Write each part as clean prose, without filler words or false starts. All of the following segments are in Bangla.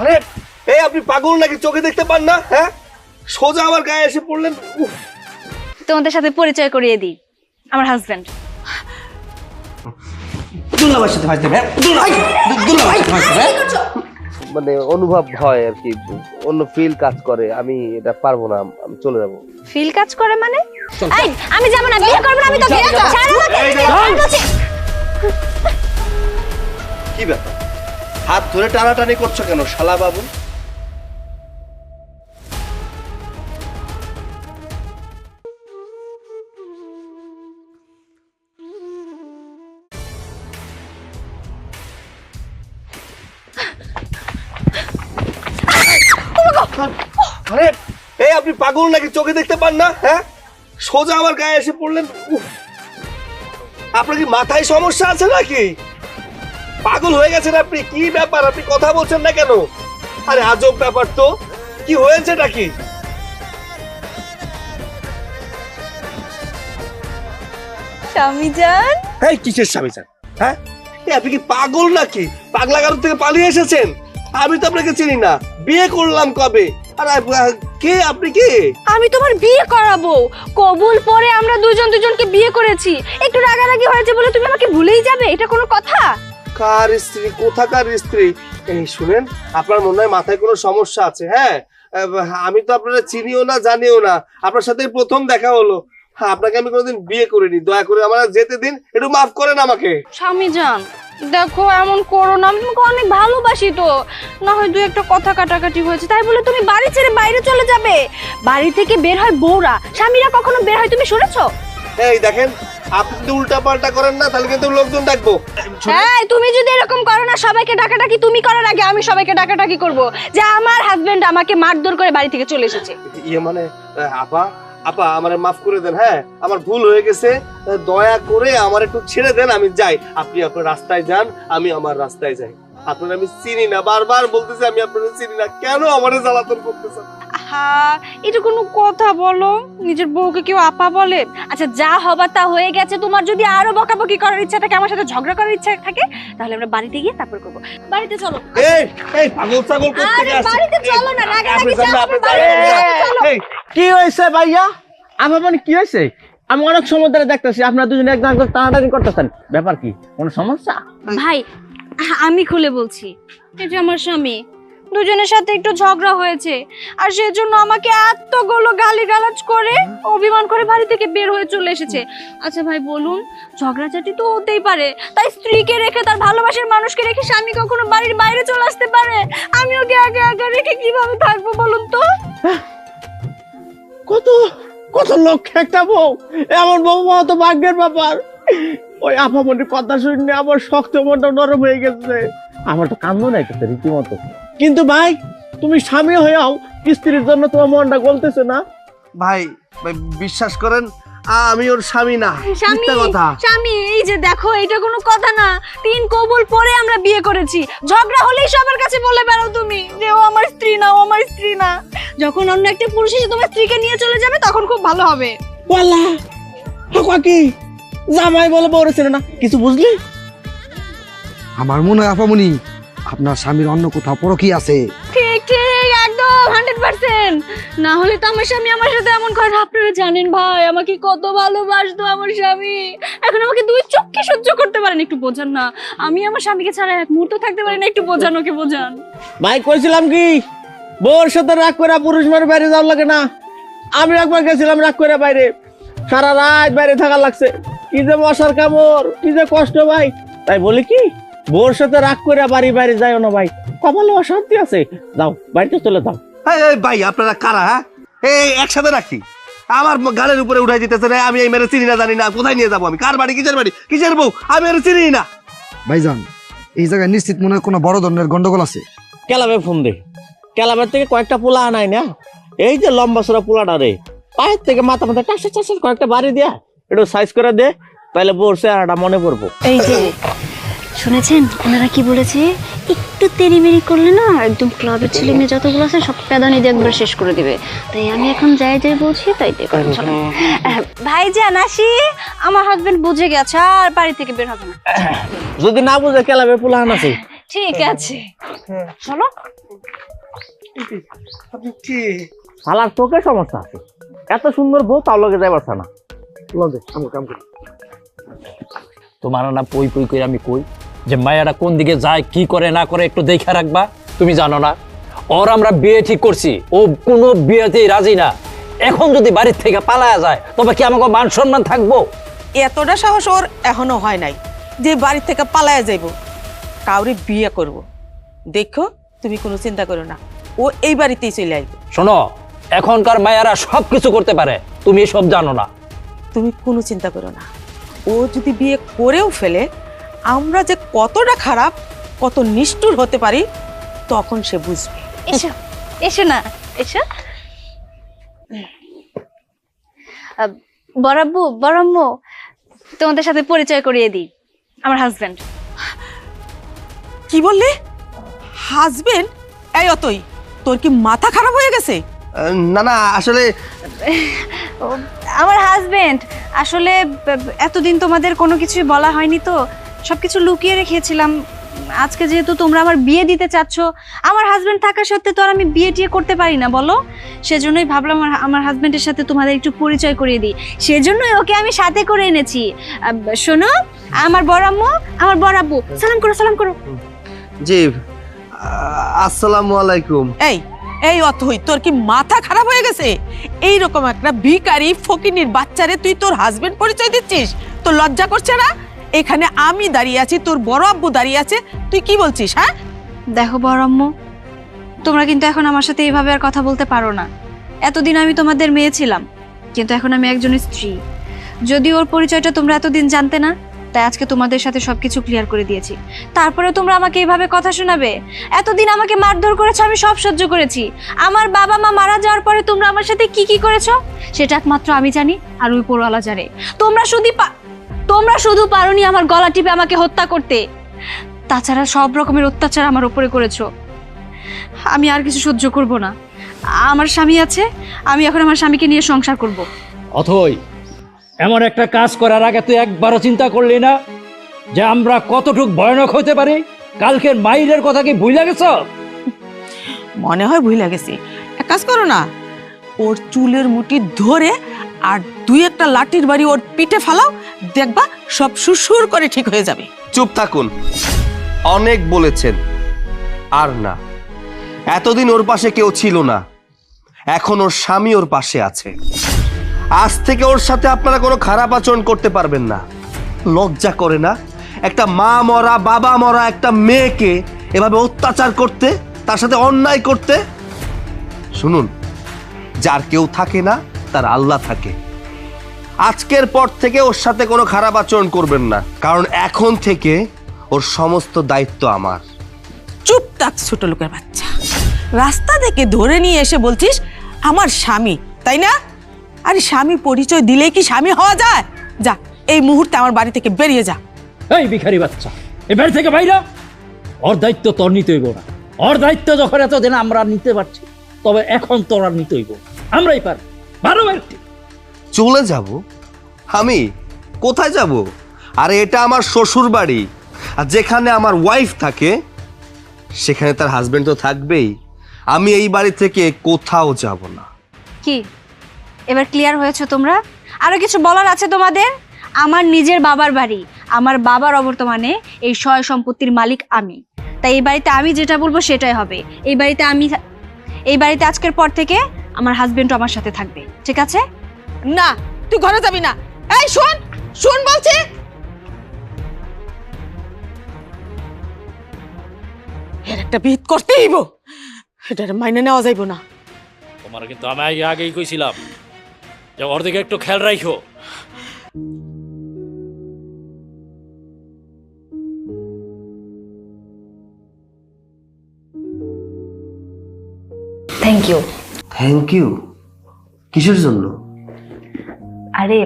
আরে এই আপনি পাগল নাকি, চোখে দেখতে পান না? হ্যাঁ, সোজা আমার গায়ে এসে পড়লেন। তোমাদের সাথে পরিচয় করিয়ে দিই, আমার হাজবেন্ড। দুলাভাইয়ের সাথে ভাই দেবে, দুলাভাইয়ের সাথে ভাই দেবে। মানে অনুভব হয় আর কি, অন্য ফিল কাজ করে। আমি এটা পারবো না, আমি চলে যাবো। ফিল কাজ করে মানে? এই আমি যাব না, বিয়ে করব না আমি তোকে। ছাড় আমাকে। কি ব্যাপার, হাত ধরে টানাটানি করছো কেন শালা বাবু? আরে এই আপনি পাগল নাকি, চোখে দেখতে পান না? হ্যাঁ, সোজা আমার গায়ে এসে পড়লেন। আপনার কি মাথায় সমস্যা আছে নাকি? পাগল হয়ে গেছেন আপনি? কি ব্যাপার, আপনি কথা বলছেন না কেন? আরে আজব ব্যাপার তো, কি হয়েছে নাকি? স্বামী জান, এই কিসের স্বামী স্যার? হ্যাঁ, আপনি কি পাগল নাকি? পাগলা গারদ থেকে পালিয়ে এসেছেন? আমি তো আপনাকে চিনি না, বিয়ে করলাম কবে? আর কে আপনি? কে? আমি তোমার বিয়ে করাবো। কবুল পরে আমরা দুজনকে বিয়ে করেছি। একটু রাগারাগি হয়েছে বলে তুমি আমাকে ভুলেই যাবে? এটা কোনো কথা? কার স্ত্রী? কোথাকার স্ত্রী? এই শুনেন, আপনার মনে হয় মাথায় কোনো সমস্যা আছে। হ্যাঁ, আমি তো আপনারা চিনিও না, জানিও না, আপনার সাথে প্রথম দেখা হলো। আপনাকে আমি কোনোদিন বিয়ে করিনি, দয়া করে আমার যেতে দিন, একটু মাফ করেন আমাকে। স্বামী জান দেখো, এমন করো না, আমি তোমাকে অনেক ভালোবাসি। তো না হয় দু একটা কথা কাটাকাটি হয়েছে তাই বলে তুমি বাড়ি ছেড়ে বাইরে চলে যাবে? বাড়ি থেকে বের হয় বউরা, স্বামীরা কখনো বের হয় তুমি শুনেছো? এই দেখেন, আপনি যদি উল্টা পাল্টা করেন না তাহলে কিন্তু লোকজন ডাকবো। হ্যাঁ, তুমি যদি এরকম করো না, সবাইকে ডাকাডাকি তুমি করার আগে আমি সবাইকে ডাকাডাকি করব যে আমার হাজবেন্ড আমাকে মারধর করে বাড়ি থেকে চলে এসেছে। ইয়ে মানে আপা, আপা আমারে মাফ করে দেন। হ্যাঁ, আমার ভুল হয়ে গেছে, দয়া করে আমার একটু ছেড়ে দেন, আমি যাই। আপনি আপনার রাস্তায় যান, আমি আমার রাস্তায় যাই। আপনার আমি চিনি না, বারবার বলতেছি আমি আপনাদের চিনি না, কেন আমারে জ্বালাতন করতেছেন? হ্যাঁ, এটা কোনো কথা বলো? নিজের বউকে কেউ আপা বলে? আচ্ছা, যা হবার তা হয়ে গেছে। তোমার যদি আরো বকাবকি করার ইচ্ছা থাকে, আমার সাথে ঝগড়া করার ইচ্ছা থাকে, তাহলে আমরা বাড়িতে গিয়ে তারপর করব। বাড়িতে চলো। এই পাগল ছাগল করতে আরে বাড়িতে চলো না, রাগারাগি চলো। কি হয়েছে ভাইয়া? আমার মানে কি হয়েছে? আমি অনেক সময় ধরে দেখতেছি আপনারা দুজনে একদম টানাটানি করতেছেন, ব্যাপার কি? কোনো সমস্যা? ভাই আমি খুলে বলছি, এটা আমার স্বামী। দুজনের সাথে একটু ঝগড়া হয়েছে, আর সেজন্য আমাকে এতগুলো গালিগালাজ করে অভিমান করে বাড়ি থেকে বের হয়ে চলে এসেছে। আচ্ছা ভাই বলুন, ঝগড়াঝাটি তো হতেই পারে, তাই স্ত্রীকে রেখে, তার ভালোবাসার মানুষকে রেখে স্বামী কখনো বাড়ির বাইরে চলে আসতে পারে? আমি ওকে আগে আগে রেখে কিভাবে থাকবো বলুন তো? কত কত লক্ষ একটা বউ, এমন বউ পাওয়া তো ভাগ্যের ব্যাপার। ওই আপামনির কথা শুনে আমার শক্ত মনটা নরম হয়ে গেছে। আমার তো কান্দ নাই করতে রীতিমতো। কিন্তু ভাই, তুমি স্বামী হয়েও স্ত্রীর জন্য তোমার মনটা গলতেছে না? ভাই, ভাই বিশ্বাস করেন, আমি ওর স্বামী না। স্বামী, মিথ্যা কথা। স্বামী, এই যে দেখো, এটা কোনো কথা না। 3 কবুল পরে আমরা বিয়ে করেছি। ঝগড়া হলেই সবার কাছে বলে বেড়াও তুমি যে ও আমার স্ত্রী না, ও আমার স্ত্রী না। যখন অন্য একটা পুরুষ এসে তোমার স্ত্রীকে নিয়ে চলে যাবে তখন খুব ভালো হবে। ওয়াল্লা কি জামাই বলে বলেছিল না, কিছু বুঝলি? আমার মনে হয় আপামনি আপনার স্বামীর অন্য কোথাও পরকী আছে। ঠিক ঠিক, একদম 100%। না হলে তো আমার স্বামী আমার সাথে এমন করে। আপনারা জানেন ভাই, আমাকে কত ভালোবাসতো আমার স্বামী। এখন আমাকে 2 চোখে সহ্য করতে পারেন, একটু বোঝান না। আমি আমার স্বামীকে ছাড়া এক মুহূর্ত থাকতে পারি না, একটু বোঝান, ওকে বোঝান। ভাই কইছিলাম কি, বউর সাথে রাগ করে পুরুষ মারে বাইরে যাওয়ার লাগে না। আমি একবার গেছিলাম রাগ করে বাইরে, সারা রাত বাইরে থাকার লাগছে। কি যে মশার কামড়, কি যে কষ্ট ভাই। তাই বলি কি, বউর সাথে রাগ করে বাড়ি বাইরে যাও না ভাই, কপালে অশান্তি আছে। যাও বাড়িতে চলে যাও। এই ভাই, আপনারা কারা? হ্যাঁ, এই একসাথে রাখি আমার গালের উপরে উঠাই দিতেছে না। আমি এই মেরে চিনি না, জানি না, কোথায় নিয়ে যাবো আমি? কার বাড়ি, কিসের বাড়ি, কিসের বউ, আমি আর চিনি না। ভাইজান, এই জায়গায় নিশ্চিত মনে হয় কোনো বড় ধরনের গন্ডগোল আছে। ক্লাবে ফোন দে, ক্লাবের থেকে কয়েকটা পোলা আনাই না। এই যে লম্বা সরা পোলাটা রে, পায়ের থেকে মাথা মাথা টাসে টাসে কয়েকটা বাড়ি দিয়া একটু সাইজ করে দে, তাহলে বউর চেহারাটা মনে পড়বো। এই যে শুনেছেন ওনারা কি বলেছে? একটু তেরিমেরি করলে না একদম ক্লাবের ছেলে মেয়ে যতগুলো আছে সব প্যাদানি দিয়ে একবার শেষ করে দিবে। তাই আমি এখন যাই বলছি, তাই করেন। ভাই জান আসি, আমার হাজবেন্ড বুঝে গেছে, আর বাড়ি থেকে বের হবে না। যদি না বুঝে ক্লাবের পোলা আন আছে। ঠিক আছে। চলো। আপনি কে? শালার চোখে সমস্যা আছে, এত সুন্দর বউ তাও লগে যাই পারছে না। লগে আমি কাম করি। তোমার না পই পই করে আমি কই যে মায়াটা কোন দিকে যায়, কি করে না করে একটু দেখে রাখবা। তুমি জানো না ওর আমরা বিয়ে ঠিক করছি, ও কোনো বিয়েতেই রাজি না। এখন যদি বাড়ির থেকে পালায়া যায় তবে কি আমাকে মান সম্মান থাকবো? এতটা সাহস ওর এখনো হয় নাই যে বাড়ি থেকে পালায়া যাইব, কাউরে বিয়ে করব। দেখো তুমি কোনো চিন্তা করো না, ও এই বাড়িতেই চলে আসবে। শোনো, এখনকার মায়েরা সব কিছু করতে পারে, তুমি সব জানো না। তুমি কোনো চিন্তা করো না, ও যদি বিয়ে করেও ফেলে, আমরা যে কতটা খারাপ, কত নিষ্ঠুর হতে পারি, তখন সে বুঝবে। এসো এসো না, এসো। বরাব্বু বরাম্মু, তোমাদের সাথে পরিচয় করিয়ে দিই, আমার হাজবেন্ড। কি বললে? হাজবেন্ড? এই অতই, তোর কি মাথা খারাপ হয়ে গেছে? না না, আসলে আমার হাজবেন্ড আসলে এতদিন তোমাদের কোনো কিছুই বলা হয়নি, তো সবকিছু লুকিয়ে রেখেছিলাম। আজকে যেহেতু তোমরা আমার বিয়ে দিতে চাচ্ছ, আমার হাজবেন্ড থাকা সত্ত্বে তো আর আমি বিয়ে টিয়ে করতে পারি না বলো। সেজন্যই ভাবলাম আমার হাজবেন্ডের সাথে তোমাদের একটু পরিচয় করিয়ে দিই, সেজন্যই ওকে আমি সাথে করে এনেছি। শোনো, আমার বড় আম্মু, আমার বড় আব্বু, সালাম করো সালাম করো। জি, আসসালামু আলাইকুম। এই এই অতই, তোর কি মাথা খারাপ হয়ে গেছে? এইরকম একটা ভিখারি ফকিনীর বাচ্চারে তুই তোর হাজবেন্ড পরিচয় দিচ্ছিস? তোর লজ্জা করছে না? এখানে আমি দাঁড়িয়ে আছি, তোর বড় আব্বু দাঁড়িয়ে আছে, তুই কি বলছিস? হ্যাঁ দেখো বড় আম্মু, তোমরা কিন্তু এখন আমার সাথে এইভাবে আর কথা বলতে পারো না। এতদিন আমি তোমাদের মেয়ে ছিলাম, কিন্তু এখন আমি একজনের স্ত্রী। যদি ওর পরিচয়টা তোমরা এতদিন জানতে না, তাই আজকে তোমাদের সাথে সবকিছু ক্লিয়ার করে দিয়েছি। তারপরে তোমরা আমাকে এইভাবে কথা শোনাবে? এতদিন আমাকে মারধর করেছো, আমি সব সহ্য করেছি। আমার বাবা মা মারা যাওয়ার পরে তোমরা আমার সাথে কি কি করেছো সেটা একমাত্র আমি জানি, আর ওই উপরওয়ালা জানে। তোমরা শুধু পারোনি আমার গলা টিপে আমাকে হত্যা করতে, তাছাড়া সব রকমের অত্যাচার আমার উপরে করেছো। আমি আর কিছু সহ্য করব না। আমার স্বামী আছে, আমি এখন আমার স্বামীকে নিয়ে সংসার করব। অথই, এমন একটা কাজ করার আগে তুই একবারও চিন্তা করলি না যে আমরা কতটুক ভয়ানক হতে পারি? কালকের মাইরের কথা কি ভুলে গেছ? মনে হয় ভুলে গেছি। এক কাজ করো না, ওর চুলের মুঠি ধরে আর দুই একটা লাঠির বাড়ি ওর পিঠে ফালাও, দেখবা সব সুসুর করে ঠিক হয়ে যাবে। চুপ থাকুন, অনেক বলেছেন। আর না, এতদিন ওর পাশে কেউ ছিল না, এখন ওর স্বামী ওর পাশে আছে। আজ থেকে ওর সাথে আপনারা কোনো খারাপ আচরণ করতে পারবেন না। লজ্জা করে না একটা মা মরা বাবা মরা একটা মেয়েকে এভাবে অত্যাচার করতে, তার সাথে অন্যায় করতে? শুনুন, যার কেউ থাকে না তার আল্লাহ থাকে। আজকের পর থেকে ওর সাথে কোনো খারাপ আচরণ করবেন না, কারণ এখন থেকে ওর সমস্ত দায়িত্ব আমার। চুপ থাক ছোট লোকের বাচ্চা, রাস্তা থেকে ধরে নিয়ে এসে বলছিস আমার স্বামী, তাই না? আরে স্বামী পরিচয় দিলে কি স্বামী হওয়া যায়? যা এই মুহূর্তে আমার বাড়ি থেকে বেরিয়ে যা। এই ভিখারি বাচ্চা, এই বাড়ি থেকে বাইরে। ওর দায়িত্ব তোর নিতে হইব না। ওর দায়িত্ব যখন এতদিন আমরা নিতে পারছি, তবে এখন তোর আর নিতে হইব। আমরাই পার ভালো বাড়িতে চলে যাব? আমি কোথায় যাব? আরে এটা আমার শ্বশুর বাড়ি, আর যেখানে আমার ওয়াইফ থাকে সেখানে তার হাজবেন্ড তো থাকবেই। আমি এই বাড়ি থেকে কোথাও যাব না। কি এবার ক্লিয়ার হয়েছে তোমরা? আরো কিছু বলার আছে তোমাদের? আমার নিজের বাবার বাড়ি, আমার বাবার অবর্তমানে এই সয় সম্পত্তির মালিক আমি, তাই এই বাড়িতে আমি যেটা বলবো সেটাই হবে। এই বাড়িতে আজকের পর থেকে আমার হাজবেন্ডও আমার সাথে থাকবে, ঠিক আছে? না, তুই ঘরে যাবি না। এই শোন শোন বলছি, এর একটা বিহিত করতেই হইব, এটা মাইনে নেওয়া যাইব না। তোমার কিন্তু আমি আগেই কইছিলাম যে ওর দিকে একটু খেয়াল রাখো। Thank you. Thank you? কিসের জন্য? আরে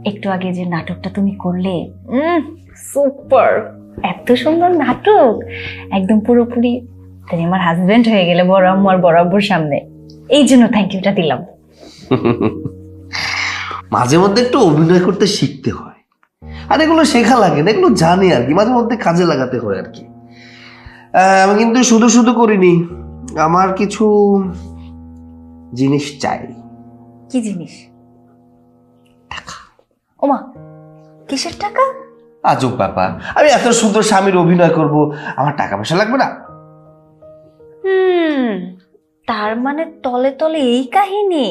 একটু আগে যে নাটকটা তুমি করলে, সুপার, এত সুন্দর নাটক, একদম পুরোপুরি তুমি আমার হাজবেন্ড হয়ে গেলে বড় আম্মু আর বড় আব্বুর সামনে, এই জন্য থ্যাংক ইউটা দিলাম। মাঝে মধ্যে একটু অভিনয় করতে শিখতে হয়, আর এগুলো শেখা লাগে না, এগুলো জানি আর কি, মাঝে মধ্যে কাজে লাগাতে হয় আর কি। আমি কিন্তু শুধু শুধু করিনি, আমার কিছু জিনিস চাই। কি জিনিস? ওমা, কিসের টাকা? আজব ব্যাপার, আমি এত সুন্দর স্বামীর অভিনয় করব, আমার টাকা পয়সা লাগবে না? তার মানে তলে তলে এই কাহিনী।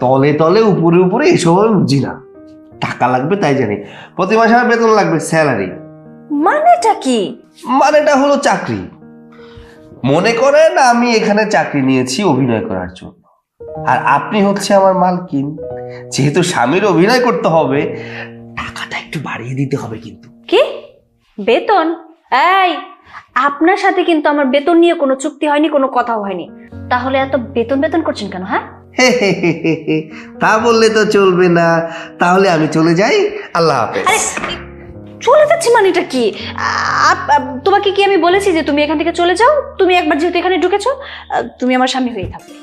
তলে তলে উপরে উপরে এসব আমি বুঝি না। টাকা লাগবে তাই জানি, প্রতি মাসে আমার বেতন লাগবে, স্যালারি। মানেটা কি? মানেটা হলো চাকরি। মনে করেন আমি এখানে চাকরি নিয়েছি অভিনয় করার জন্য, আর আপনি হচ্ছে আমার মালকিন। যেহেতু স্বামীর অভিনয় করতে হবে, টাকাটা একটু বাড়িয়ে দিতে হবে কিন্তু। কি বেতন? এই, আপনার সাথে কিন্তু আমার বেতন নিয়ে কোনো চুক্তি হয়নি, কোনো কথাও হয়নি। তাহলে এত বেতন বেতন করছেন কেন? হ্যাঁ, তা বললে তো চলবে না। তাহলে আমি চলে যাই, আল্লাহ হাফেজ। আরে চলে যাচ্ছি মানেটা কি? তোমাকে কি আমি বলেছি যে তুমি এখান থেকে চলে যাও? তুমি একবার যেহেতু এখানে ঢুকেছো, তুমি আমার স্বামী হয়ে থাকবে।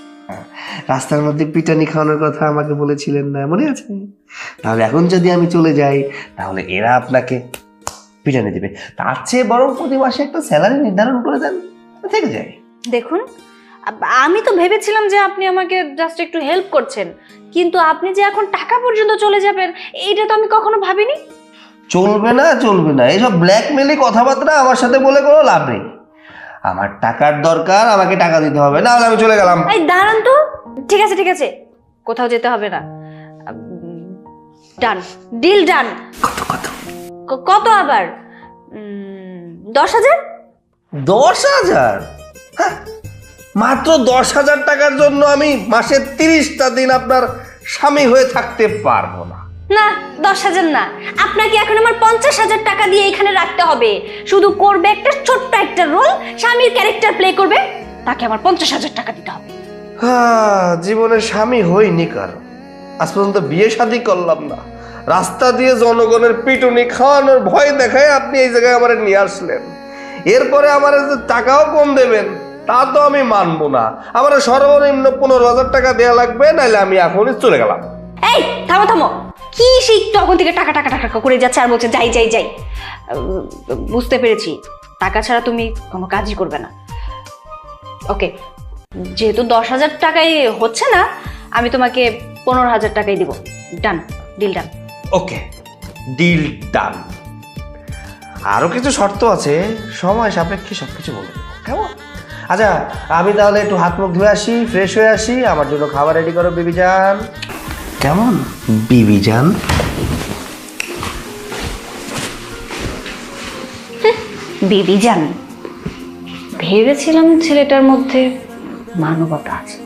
রাস্তার মধ্যে পিটানি খাওয়ানোর কথা আমাকে বলেছিলেন না, মনে আছে? তাহলে এখন যদি আমি চলে যাই, তাহলে এরা আপনাকে পিটানি দিবে। তার চেয়ে বরং প্রতি মাসে একটা স্যালারি নির্ধারণ করে দেন, থেকে যায়। দেখুন, আমি তো ভেবেছিলাম যে আপনি আমাকে জাস্ট একটু হেল্প করছেন, কিন্তু আপনি যে এখন টাকা পর্যন্ত চলে যাবেন, এইটা তো আমি কখনো ভাবিনি। চলবে না, চলবে না, এইসব ব্ল্যাকমেলি কথাবার্তা আমার সাথে বলে কোনো লাভ নেই। আমার টাকার দরকার, আমাকে টাকা দিতে হবে, না হলে আমি চলে গেলাম। এই দাঁড়ান তো। ঠিক আছে ঠিক আছে, কোথাও যেতে হবে না। ডান, ডিল ডান। কত কত? কত আবার? 10,000। 10,000? মাত্র 10,000 টাকার জন্য আমি মাসে 30টা দিন আপনার স্বামী হয়ে থাকতে পারবো না। না, 10,000 না, আপনাকে এখন আমার 50,000 টাকা দিয়ে এখানে রাখতে হবে। শুধু করবে একটা ছোট্ট একটা রোল, স্বামীর ক্যারেক্টার প্লে করবে, তাকে আমার 50,000 টাকা দিতে হবে। জীবনে স্বামী হইনি কারো, আজ পর্যন্ত বিয়ে শাদী করলাম না। রাস্তা দিয়ে জনগণের পিটুনি খাওয়ানোর ভয় দেখায় আপনি এই জায়গায় আমার নিয়ে আসলেন। এরপরে আমার টাকাও কম দেবেন, তা তো আমি মানবো না। আমার সর্বনিম্ন 15,000 টাকা দেওয়া লাগবে, নাহলে আমি এখনই চলে গেলাম। এই থামো থামো, কি সেই তখন থেকে টাকা টাকা টাকা করে যাচ্ছে আর বলছে যাই যাই যাই। বুঝতে পেরেছি, টাকা ছাড়া তুমি কোনো কাজই করবে না। ওকে, যেহেতু 10,000 টাকাই হচ্ছে না, আমি তোমাকে 15,000 টাকাই দিব। ডান, ডিল ডান। ওকে, ডিল ডান। আরো কিছু শর্ত আছে, সময় সাপেক্ষে সবকিছু বলে দেবো, কেমন? আচ্ছা, আমি তাহলে একটু হাত মুখ ধুয়ে আসি, ফ্রেশ হয়ে আসি, আমার জন্য খাবার রেডি করো বিবি জান। কেমন বিবি জান? বিবি জান, ভেবেছিলাম ছেলেটার মধ্যে মানবতা আছে,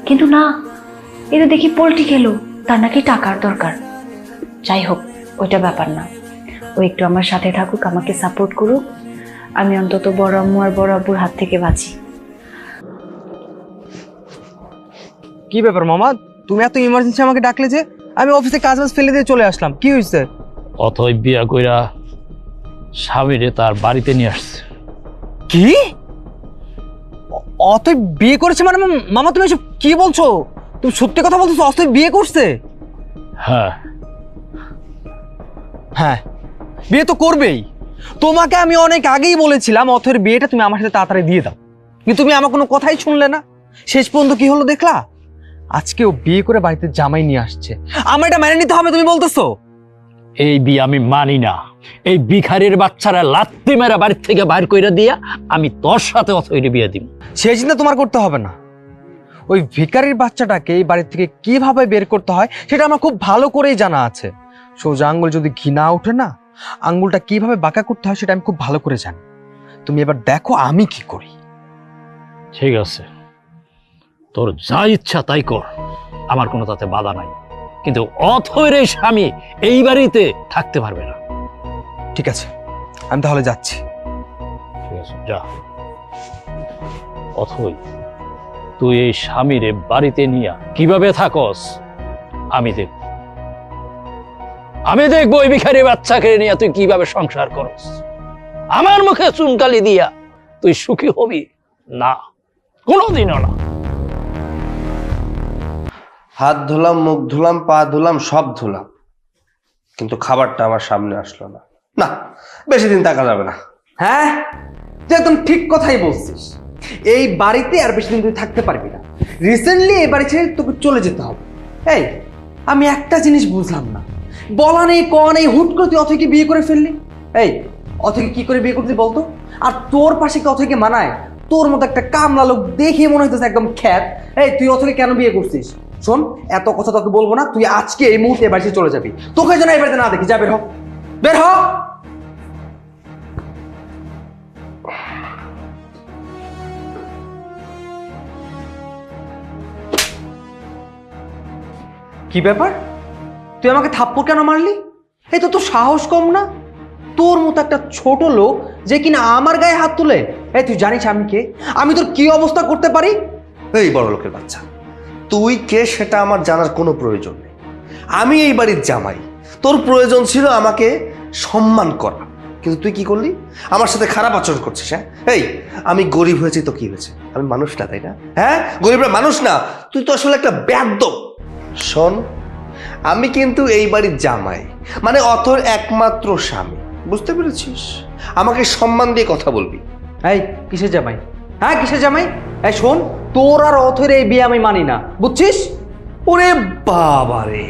কিন্তু না, এটা দেখি পোল্ট্রি খেলো, তার নাকি টাকার দরকার। যাই হোক, ওইটা ব্যাপার না, ও একটু আমার সাথে থাকুক, আমাকে সাপোর্ট করুক, আমি অন্তত বড় আম্মু আর বড় আব্বুর হাত থেকে বাঁচি। কি ব্যাপার মামা, তুমি এত ইমার্জেন্সি আমাকে ডাকলে যে? আমি অফিসে কাজ বাজ ফেলে দিয়ে চলে আসলাম, কি হয়েছে? অথই বিয়া কইরা স্বামীরে তার বাড়িতে নিয়ে আসছে। কি? অতই বিয়ে করেছে মানে? মামা তুমি এসব কি বলছো? তুমি সত্যি কথা বলছো? অতই বিয়ে করছে? হ্যাঁ হ্যাঁ, বিয়ে তো করবেই। তোমাকে আমি অনেক আগেই বলেছিলাম অথয়ের বিয়েটা তুমি আমার সাথে তাড়াতাড়ি দিয়ে দাও, কিন্তু তুমি আমার কোনো কথাই শুনলে না। শেষ পর্যন্ত কি হলো দেখলা? আজকে ও বিয়ে করে বাড়িতে জামাই নিয়ে আসছে, আমার এটা মেনে নিতে হবে তুমি বলতেছো? এই বিয়ে আমি মানি না। এই ভিখারির বাচ্চারা লাত্তি মেরা বাড়ির থেকে বাইর কইরা দিয়া আমি তোর সাথে অথইরে বিয়ে দিব। সেই চিন্তা তোমার করতে হবে না। ওই ভিখারির বাচ্চাটাকে এই বাড়ির থেকে কিভাবে বের করতে হয় সেটা আমার খুব ভালো করেই জানা আছে। সোজা আঙ্গুল যদি ঘি না ওঠে না, আঙ্গুলটা কিভাবে বাঁকা করতে হয় সেটা আমি খুব ভালো করে জানি। তুমি এবার দেখো আমি কি করি। ঠিক আছে, তোর যা ইচ্ছা তাই কর, আমার কোনো তাতে বাধা নাই, কিন্তু অথইর এই স্বামী এই বাড়িতে থাকতে পারবে না। ঠিক আছে, আমি তাহলে যাচ্ছি। ঠিক আছে, যা। অথই, তুই এই স্বামীরে বাড়িতে নিয়া কিভাবে থাকস আমি দেখবো ওই ভিখারি বাচ্চাকে নিয়ে তুই কিভাবে সংসার করস। আমার মুখে চুনকালি দিয়া তুই সুখী হবি না, কোনোদিনও না। হাত ধুলাম, মুখ ধুলাম, পা ধুলাম, সব ধুলাম, কিন্তু খাবারটা আমার সামনে আসলো না। না, বেশি দিন থাকা যাবে না। হ্যাঁ, তুই একদম ঠিক কথাই বলছিস। এই বাড়িতে আর বেশি দিন তুই থাকতে পারবি না। রিসেন্টলি এই বাড়ি ছেড়ে তোকে চলে যেতে হবে। এই আমি একটা জিনিস বুঝলাম না, বলা নেই কওয়া নেই হুট করে তুই অথৈকে বিয়ে করে ফেললি। এই অথৈকে কি করে বিয়ে করতে বলতো? আর তোর পাশে কি অথৈকে মানায়? তোর মতো একটা কামলা লোক দেখে মনে হইতেছে একদম খ্যাত। এই তুই অথৈকে কেন বিয়ে করছিস? শোন, এত কথা তোকে বলবো না, তুই আজকে এই মুহূর্তে বাড়ি ছেড়ে চলে যাবি। তোকে যেন এই বাড়িতে না দেখি। যা বের হ, বের হ। কি ব্যাপার, তুই আমাকে থাপ্পড় কেন মারলি? এই তো তোর সাহস কম না? তোর মতো একটা ছোট লোক যে কিনা আমার গায়ে হাত তুলে। এই তুই জানিস আমি কে? আমি তোর কি অবস্থা করতে পারি? এই বড় লোকের বাচ্চা, তুই কে সেটা আমার জানার কোনো প্রয়োজন নেই। আমি এই বাড়ির জামাই, তোর প্রয়োজন ছিল আমাকে সম্মান করা, কিন্তু তুই কি করলি? আমার সাথে খারাপ আচরণ করছিস। হ্যাঁ, এই আমি গরিব হয়েছি তো কি হয়েছে? আমি মানুষ না, তাই না? হ্যাঁ, গরিবরা মানুষ না। তুই তো আসলে একটা বেয়াদব। শোন, আমি কিন্তু এই বাড়ির জামাই, মানে অথর একমাত্র স্বামী, বুঝতে পেরেছিস? আমাকে সম্মান দিয়ে কথা বলবি। এই কিসের জামাই? হ্যাঁ কিসের জামাই? এই শোন, তোর আর অথের এই বিয়ে আমি মানি না, বুঝছিস? ওরে বাবারে,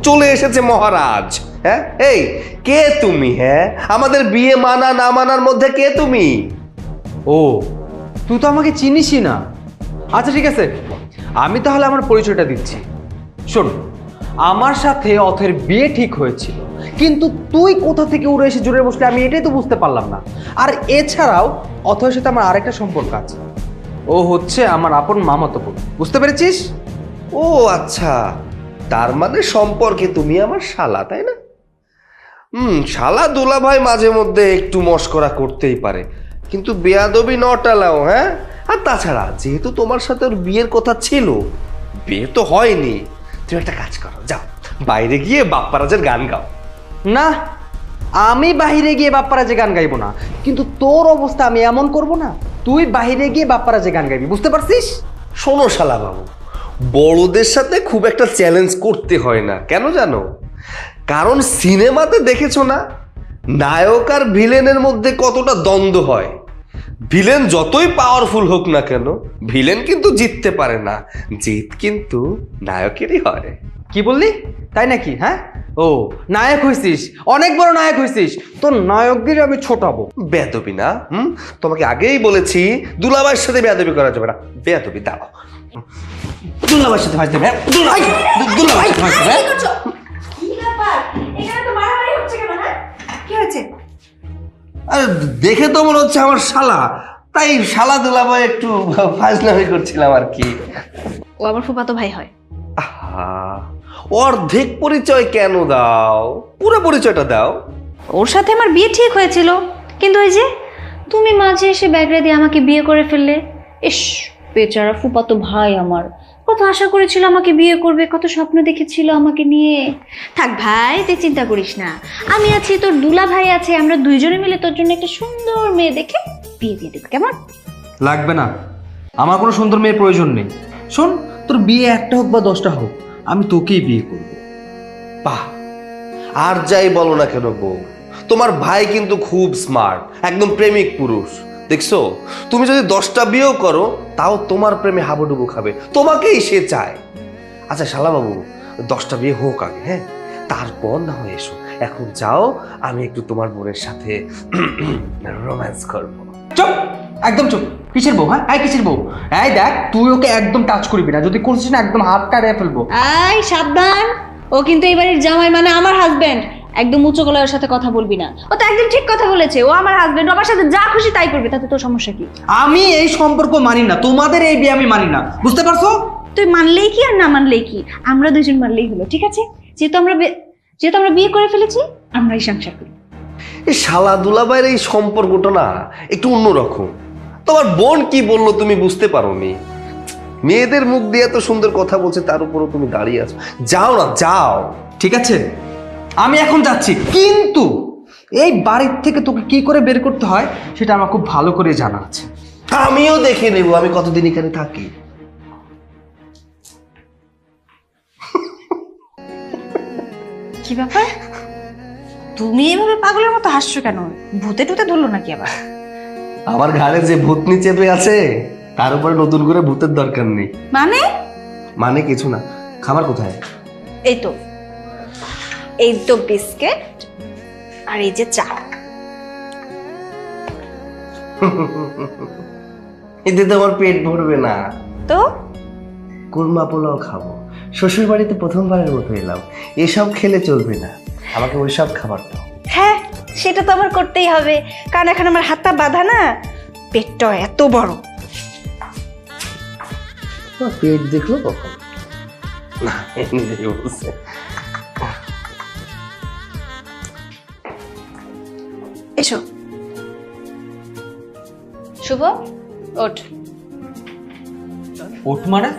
চলে এসেছে মহারাজ। হ্যাঁ, এই কে তুমি? হ্যাঁ, আমাদের বিয়ে মানা না মানার মধ্যে কে তুমি? ও, তুই তো আমাকে চিনিসই না। আচ্ছা ঠিক আছে, আমি তাহলে আমার পরিচয়টা দিচ্ছি। শোন, আমার সাথে অথের বিয়ে ঠিক হয়েছিল, কিন্তু তুই কোথা থেকে উড়ে এসে জুড়ে বসলে আমি এটাই তো বুঝতে পারলাম না। আর এছাড়াও অথের সাথে আমার আরেকটা সম্পর্ক আছে। ও হচ্ছে আমার আপন মামাতো বোন, বুঝতে পেরেছিস? ও আচ্ছা, তার মানে সম্পর্কে তুমি আমার শালা, তাই না? শালা দুলাভাই মাঝে মধ্যে একটু মস্করা করতেই পারে, কিন্তু বেয়াদবি নট অ্যালাউ। হ্যাঁ, আর তাছাড়া যেহেতু তোমার সাথে ওর বিয়ের কথা ছিল, বিয়ে তো হয়নি, তুমি একটা কাজ করো, যাও বাইরে গিয়ে বাপ্পারাজের গান গাও। না, আমি বাহিরে গিয়ে বাপ্পারাজে গান গাইবো না, কিন্তু তোর অবস্থা আমি এমন করব না তুই বাহিরে গিয়ে বাপ্পারাজে গান গাইবি, বুঝতে পারছিস? শোনো শালা বাবু, বড়দের সাথে খুব একটা চ্যালেঞ্জ করতে হয় না, কেন জানো? কারণ সিনেমাতে দেখেছো না, নায়ক আর ভিলেনের মধ্যে কতটা দ্বন্দ্ব হয়। ভিলেন যতই পাওয়ারফুল হোক না কেন, ভিলেন কিন্তু জিততে পারে না, জিত কিন্তু নায়কেরই হয়। কি বললি? তাই নাকি? হ্যাঁ, ও নায়ক হইছিস, অনেক বড় নায়ক হইছিস, তোর নায়কদের আমি ছোটাবো। বেয়াদবি না? তোমাকে আগেই বলেছি দুলাভাইয়ের সাথে বেয়াদবি করা যাবে না। বেয়াদবি দাও, দুলাভাইয়ের সাথে ভাজতে হবে। দুলাভাইয়ের সাথে ভাজতে হবে। কি ব্যাপার? এখানে তো মারামারি হচ্ছে কেন? হ্যাঁ, কি হয়েছে? আরে দেখে তো মনে হচ্ছে আমার শালা, তাই শালা দুলাভাই একটু ফাজলামি করছিলাম আর কি। ও আমার ফুফাতো ভাই হয়। আহা, অর্ধেক পরিচয় কেন দাও? পুরো পরিচয়টা দাও। ওর সাথে আমার বিয়ে ঠিক হয়েছিল, কিন্তু ওই যে তুমি মাঝে এসে ব্যাগরা দিয়ে আমাকে বিয়ে করে ফেললে। ইস, বেচারা ফুফাতো ভাই আমার, কত আশা করেছিল আমাকে বিয়ে করবে, কত স্বপ্ন দেখেছিল আমাকে নিয়ে। থাক ভাই, তুই চিন্তা করিস না, আমি আছি, তোর দুলা ভাই আছে, আমরা দুইজনে মিলে তোর জন্য একটা সুন্দর মেয়ে দেখে বিয়ে দিয়ে দেবো, কেমন? লাগবে না, আমার কোনো সুন্দর মেয়ের প্রয়োজন নেই। শোন, তোর বিয়ে একটা হোক বা 10টা হোক, আমি তোকেই বিয়ে করব। বাহ, আর যাই বলো না কেন বউ, তোমার ভাই কিন্তু খুব স্মার্ট, একদম প্রেমিক পুরুষ। দেখছো, তুমি যদি 10টা বিয়েও করো, তাও তোমার প্রেমে হাবুডুবু খাবে, তোমাকেই সে চায়। আচ্ছা শালা বাবু, 10টা বিয়ে হোক আগে, হ্যাঁ, তারপর না হয় এসো। এখন যাও, আমি একটু তোমার বোনের সাথে রোম্যান্স করবো। চুপ, একদম চুপ। কিসের বউ? হ্যাঁ, কিসের বউ? এই দেখ, তুই ওকে একদম টাচ করবি না, যদি করছিস না একদম হাত কাটিয়ে ফেলবো। আই সাবধান, ও কিন্তু এই বাড়ির জামাই, মানে আমার হাজবেন্ড। একদম উঁচু গলায় ওর সাথে কথা বলবি না। ও তো একদম ঠিক কথা বলেছে, ও আমার হাজবেন্ড, আমার সাথে যা খুশি তাই করবে, তাতে তোর সমস্যা কি? আমি এই সম্পর্ক মানি না, তোমাদের এই বিয়ে আমি মানি না, বুঝতে পারছো? তুই মানলেই কি আর না মানলেই কি, আমরা দুজন মানলেই হলো, ঠিক আছে? যেহেতু আমরা বিয়ে করে ফেলেছি, আমরাই সংসার করি। এই শালা দুলাভাইয়ের এই সম্পর্কটা না একটু অন্যরকম। তোমার বোন কি বললো তুমি বুঝতে পারোনি? মেয়েদের মুখ দিয়ে এত সুন্দর কথা বলছে, তার উপরও তুমি দাঁড়িয়ে আছো। যাও না, যাও। ঠিক আছে, আমি এখন যাচ্ছি, কিন্তু এই বাড়ির থেকে তোকে কি করে বের করতে হয় সেটা আমার খুব ভালো করে জানা আছে। আমিও দেখে নেব আমি কতদিন এখানে থাকি। কি ব্যাপার, তুমি এভাবে পাগলের মতো হাসছো কেন? ভূতে টুতে ধরলো নাকি আবার? আমার ঘাড়ে যে ভূতনি চেপে আছে তার উপরে নতুন করে ভূতের দরকার নেই। মানে কিছু না। খাবার কোথায়? এই তো বিস্কিট আর এই যে চা। এতে তো আমার পেট ভরবে না। তো কুরমা পোলাও খাবো। শ্বশুর বাড়িতে প্রথমবারের মতো এলাম, এসব খেলে চলবে না, আমাকে ওইসব খাবার দাও। হ্যাঁ, সেটা তো আমার করতেই হবে, কারণ এখন আমার হাতটা বাঁধা না, পেটটা এত বড়। তোমার পেট দেখলো কখন? না, নিজেই বলছে। এসো শুভ, ওঠ। ওঠ মানে?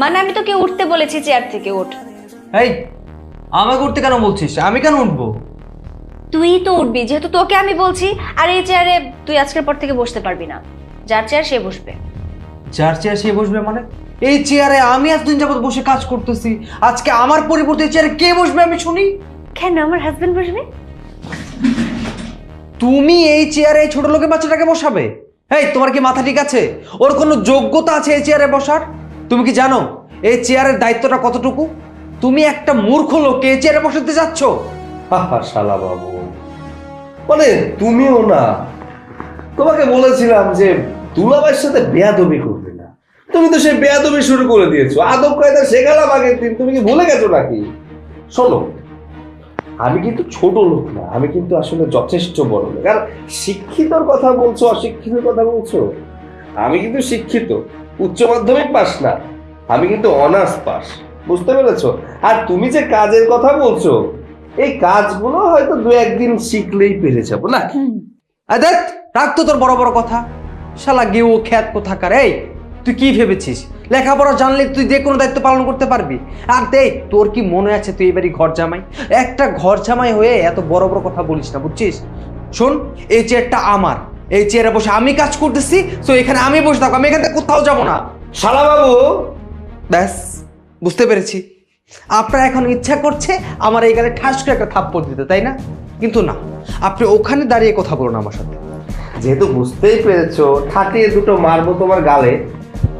মানে আমি তোকে উঠতে বলেছি চেয়ার থেকে, ওঠ। এই, আমাকে উঠতে কেন বলছিস? আমি কেন উঠবো? তুই তো উঠবি, যেহেতু তোকে আমি বলছি। আর এই চেয়ারে তুই আজকের পর থেকে বসতে পারবি না, যার চেয়ার সে বসবে। যার চেয়ার সে বসবে মানে? এই চেয়ারে আমি এতদিন যাবত বসে কাজ করতেছি, আজকে আমার পরিবর্তে এই চেয়ারে কে বসবে আমি শুনি? কেন আমার হাজবেন্ড বসবে? তুমি এই চেয়ারে এই ছোট লোকের বাচ্চাটাকে বসাবে? এই, তোমার কি মাথা ঠিক আছে? ওর কোনো যোগ্যতা আছে এই চেয়ারে বসার? তুমি কি জানো এই চেয়ারের দায়িত্বটা কতটুকু? তুমি একটা মূর্খ লোককে এই চেয়ারে বসাতে যাচ্ছ। শালা বাবু, মানে তুমিও না, তোমাকে বলেছিলাম যে দুলাভাইয়ের সাথে বেয়াদবি করবে না, তুমি তো সেই বেয়াদবি শুরু করে দিয়েছো। আদব কায়দা শেখালাম আগের দিন, তুমি কি ভুলে গেছো নাকি? শোনো, আমি কিন্তু ছোট লোক না, আমি কিন্তু আসলে যথেষ্ট বড় লোক। আর শিক্ষিতর কথা বলছো, অশিক্ষিতর কথা বলছো। আমি কিন্তু শিক্ষিত, উচ্চ মাধ্যমিক পাস না, আমি কিন্তু অনার্স পাস, বুঝতে পেরেছো? আর তুমি যে কাজের কথা বলছো, এই কাজগুলো হয়তো দু একদিন শিখলেই পেরে যাবো না। দেখ, রাখতো তোর বড় বড় কথা। শালা গেও খ্যাত কোথাকার। এই, তুই কি ভেবেছিস লেখাপড়া জানলে তুই যে কোনো দায়িত্ব পালন করতে পারবি? আর দেখ, তোর কি মনে আছে তুই এবারই ঘর জামাই? একটা ঘর জামাই হয়ে এত বড় বড় কথা বলিস না, বুঝছিস? শোন, এই চেয়ারটা আমার, এই চেয়ারে বসে আমি কাজ করতেছি, তো এখানে আমি বসে থাকবো, আমি এখান থেকে কোথাও যাবো না। শালা বাবু, ব্যাস, বুঝতে পেরেছি। আপনার এখন ইচ্ছা করছে আমার এই গালে ঠাস করে একটা থাপ্পড় দিতে, তাই না? কিন্তু না, আপনি ওখানে দাঁড়িয়ে কথা বলুন আমার সাথে। যেহেতু বুঝতেই পেরেছো ঠাটিয়ে দুটো মারবো তোমার গালে,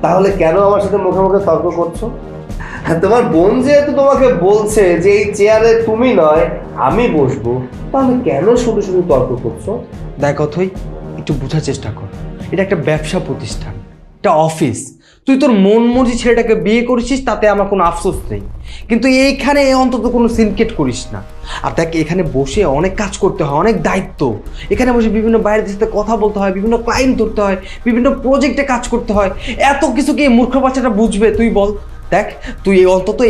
তাহলে কেন আমার সাথে মুখে মুখে তর্ক করছো? তোমার বোন যেহেতু তোমাকে বলছে যে এই চেয়ারে তুমি নয় আমি বসবো, তাহলে কেন শুধু শুধু তর্ক করছো? দেখ অথই, একটু বোঝার চেষ্টা কর। এটা একটা ব্যবসা প্রতিষ্ঠান, একটা অফিস। তুই তোর মন মর্জি ছেলেটাকে বিয়ে করেছিস, তাতে আমার কোনো আফসোস নেই, কিন্তু এইখানে অন্তত কোনো সিনকেট করিস না। আর দেখ, এখানে বসে অনেক কাজ করতে হয়, অনেক দায়িত্ব। এখানে বসে বিভিন্ন বাইরের সাথে কথা বলতে হয়, বিভিন্ন ক্লায়েন্ট ধরতে হয়, বিভিন্ন প্রজেক্টে কাজ করতে হয়। এত কিছু কি এই মূর্খ বাচ্চাটা বুঝবে? তুই বল। দেখ, তুই অন্তত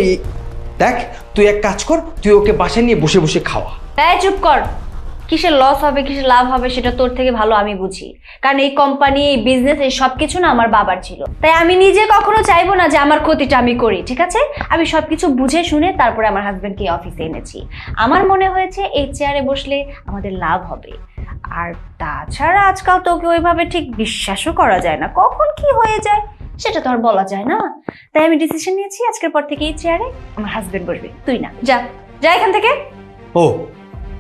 দেখ, তুই এক কাজ কর, তুই ওকে বাসায় নিয়ে বসে বসে খাওয়া। তাই চুপ কর। কিসের লস হবে, কিসের লাভ হবে সেটা তোর থেকে ভালো আমি বুঝি, কারণ এই কোম্পানি, এই বিজনেস, এই সবকিছু না আমার বাবার ছিল। তাই আমি নিজে কখনো চাইবো না যে আমার ক্ষতিটা আমি করি, ঠিক আছে? আমি সবকিছু বুঝে শুনে তারপরে আমার হাজবেন্ডকে অফিসে এনেছি। আমার মনে হয়েছে এই চেয়ারে বসলে আমাদের লাভ হবে। আর তাছাড়া আজকাল তোকে ওইভাবে ঠিক বিশ্বাসও করা যায় না, কখন কি হয়ে যায় সেটা তো আর বলা যায় না। তাই আমি ডিসিশন নিয়েছি আজকের পর থেকে এই চেয়ারে আমার হাজবেন্ড বসবে, তুই না। যা যা এখান থেকে। ও,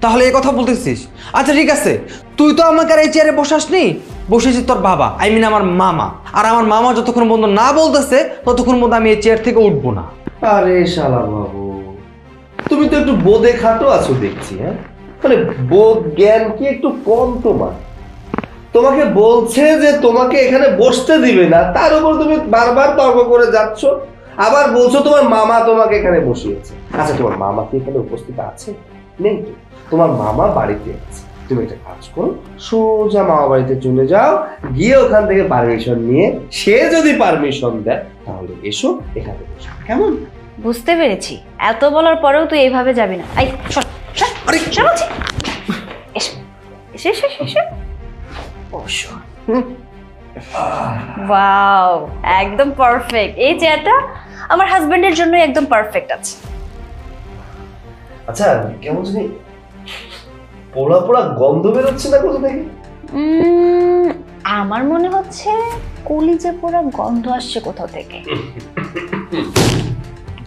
তাহলে এই কথা বলতেছিস? আচ্ছা ঠিক আছে, তুই তো আমাকে আর এই চেয়ারে বসাসনি, বসেছি তোর বাবা, আই মিন আমার মামা। আর আমার মামা যতক্ষণ বন্ধ না বলতেছে ততক্ষণ মধ্যে আমি এই চেয়ার থেকে উঠবো না। আরে শালা বাবু, তুমি তো একটু বোধে খাটো আছো দেখছি। হ্যাঁ, মানে বোধ জ্ঞান কি একটু কম তোমার? তোমাকে বলছে যে তোমাকে এখানে বসতে দিবে না, তার উপর তুমি বারবার তর্ক করে যাচ্ছ। আবার বলছো তোমার মামা তোমাকে এখানে বসিয়েছে। আচ্ছা, তোমার মামা কি এখানে উপস্থিত আছে? নেই তো। তোমার মামা বাড়িতে আছে। তুমি একটা কাজ করো, সোজা মামা বাড়িতে চলে যাও, গিয়ে ওখান থেকে পারমিশন নিয়ে, সে যদি পারমিশন দেয় তাহলে এসো, এখানে বসো, কেমন? বুঝতে পেরেছি, এত বলার পরেও তুই এইভাবে যাবি না। আই সর সর, আরে সর বলছি। এসো এসো এসো এসো, বসো। ওয়াও, একদম পারফেক্ট। এই চেয়ারটা আমার হাজবেন্ডের জন্য একদম পারফেক্ট আছে। আচ্ছা, কেমন জানি পোড়া পোড়া গন্ধ বেরোচ্ছে না কোথা থেকে? আমার মনে হচ্ছে কলিজা পোড়া গন্ধ আসছে কোথাও থেকে।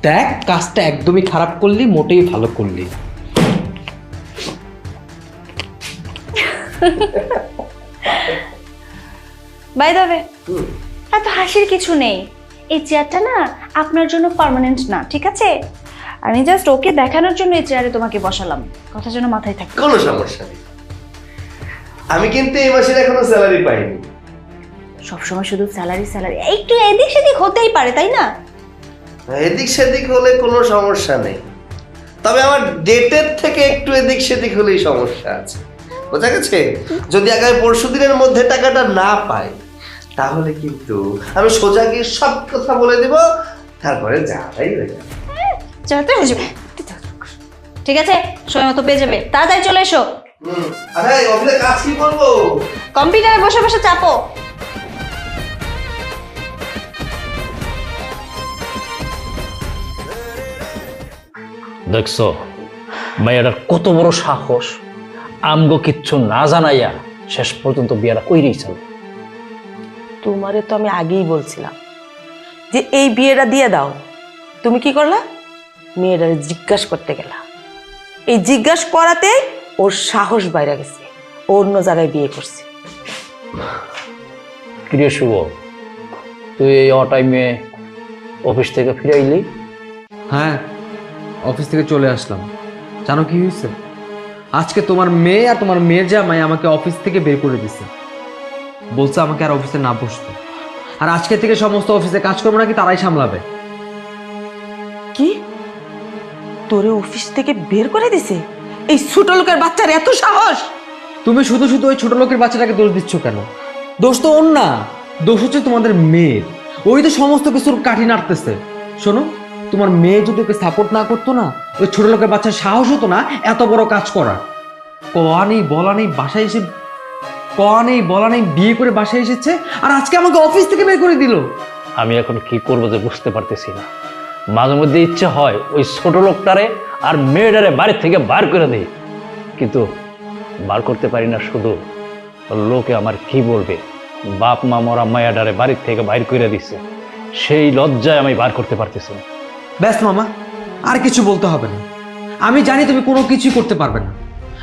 দেখ, কাজটা একদমই খারাপ করলি, মোটেই ভালো করলি। বাই দ্য ওয়ে, এত হাসির কিছু নেই। এই চেয়ারটা না আপনার জন্য পার্মানেন্ট না, ঠিক আছে? আমি জাস্ট ওকে দেখানোর জন্য এই চেয়ারে তোমাকে বসালাম, কথা যেন মাথায় থাকে। কোনো সমস্যা নেই, আমি কিন্তু এই মাসের এখনো স্যালারি পাইনি। সবসময় শুধু স্যালারি স্যালারি, একটু এদিক সেদিক হতেই পারে, তাই না? এদিক সেদিক হলে কোনো সমস্যা নেই, তবে আমার ডেটের থেকে একটু এদিক সেদিক হলেই সমস্যা আছে, বোঝা গেছে? যদি আগামী 20 দিনের মধ্যে টাকাটা না পাই তাহলে কিন্তু আমি সোজা গিয়ে সব কথা বলে দিব, তারপরে যাই হয়ে যাবে। চলতে হয়ে যাবে, ঠিক আছে? সময় মতো পেয়ে যাবে, তাড়াতাড়ি চলে এসো। আরে অফিসে কাজ কি করবো? কম্পিউটারে বসে বসে চাপো। দেখছো মেয়েটার কত বড় সাহস, আমগো কিচ্ছু না জানাইয়া শেষ পর্যন্ত বিয়েটা কইরেই চলে। তোমারে তো আমি আগেই বলছিলাম যে এই বিয়েটা দিয়ে দাও, তুমি কি করলা? মেয়েটারে জিজ্ঞাসা করতে গেলা, এই জিজ্ঞাসা করাতে ওর সাহস বাইরে গেছে, ও অন্য জায়গায় বিয়ে করছে। কিরে শুভ, তুই এই অটাইমে অফিস থেকে ফিরে আইলি? হ্যাঁ, অফিস থেকে চলে আসলাম। জানো কি হয়েছে? আজকে তোমার মেয়ে আর তোমার মেয়ের জামাই আমাকে অফিস থেকে বের করে দিছে, বলছে আমাকে আর অফিসে না বসতে, আর আজকে থেকে সমস্ত অফিসে কাজ করবো নাকি তারাই সামলাবে। কি, তোরে অফিস থেকে বের করে দিছে? এই ছোট লোকের বাচ্চার এত সাহস! তুমি শুধু শুধু ওই ছোট লোকের বাচ্চাটাকে দোষ দিচ্ছ কেন? দোষ তো ওর না, দোষ হচ্ছে তোমাদের মেয়ের। ওই তো সমস্ত কিছুর কাঠি নাড়তেছে। শোনো, তোমার মেয়ে যদি ওকে সাপোর্ট না করতো না, ওই ছোট লোকের বাচ্চার সাহস হতো না এত বড় কাজ করার। কওয়া নেই বলা নেই বাসায় এসে, কওয়া নেই বলা নেই বিয়ে করে বাসায় এসেছে, আর আজকে আমাকে অফিস থেকে বের করে দিল। আমি এখন কি করবো যে বুঝতে পারতেছি না। মাঝে মধ্যে ইচ্ছে হয় ওই ছোট লোকটারে আর মেয়েটারে বাড়ির থেকে বার করে দিই, কিন্তু বার করতে পারি না। শুধু লোকে আমার কি বলবে, বাপ মা মরা মায়াডারে বাড়ির থেকে বাইর করে দিচ্ছে, সেই লজ্জায় আমি বার করতে পারতেছি না। ব্যাস মামা, আর কিছু বলতে হবে না। আমি জানি তুমি কোনো কিছুই করতে পারবে না,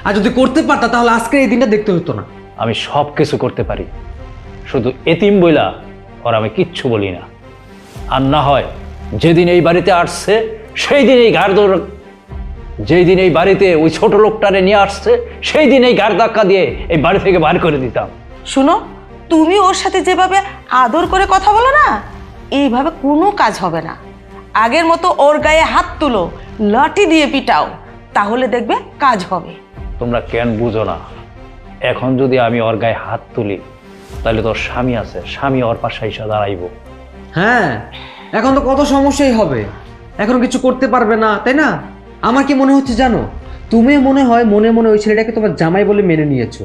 আর যদি করতে পারতা তাহলে আজকে এই দিনটা দেখতে হতো না। আমি সব কিছু করতে পারি, শুধু এতিম বইলা আর আমি কিচ্ছু বলি না। আর না হয় যেদিন এই বাড়িতে আসছে সেই দিন এই ঘাড় দৌড়, যেই দিন এই বাড়িতে ওই ছোট লোকটারে নিয়ে আসছে সেই দিন এই ঘাড় ধাক্কা দিয়ে এই বাড়ি থেকে বার করে দিতাম। শুনো, তুমি ওর সাথে যেভাবে আদর করে কথা বলো না, এইভাবে কোনো কাজ হবে না। আগের মতো ওর গায়ে হাত তুলো, লাঠি দিয়ে পিটাও, তাহলে দেখবে কাজ হবে। তোমরা কেন বুঝো না? এখন যদি আমি ওর গায়ে হাত তুলি তাহলে তোর স্বামী আছে, স্বামী ওর পাশে এসে দাঁড়াইব। হ্যাঁ, এখন তো কত সমস্যাই হবে, এখন কিছু করতে পারবে না, তাই না? আমার কি মনে হচ্ছে জানো, তুমি মনে হয় মনে মনে ওই ছেলেটাকে তোমার জামাই বলে মেনে নিয়েছো।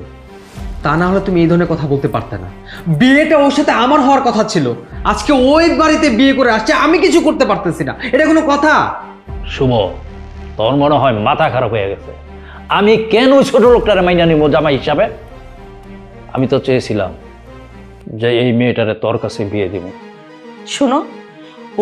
তা না হলে তুমি এই ধরনের কথা বলতে পারতে না। বিয়েটা ওর সাথে আমার হওয়ার কথা ছিল, আজকে ওই বাড়িতে বিয়ে করে আসছে, আমি কিছু করতে পারতেছি না, এটা কোনো কথা? শুভ, তোর মনে হয় মাথা খারাপ হয়ে গেছে। আমি কেন ছোট লোকটারে মাইনা নিব জামাই হিসাবে? আমি তো চেয়েছিলাম যে এই মেয়েটারে তোর কাছে বিয়ে দিব। শোনো,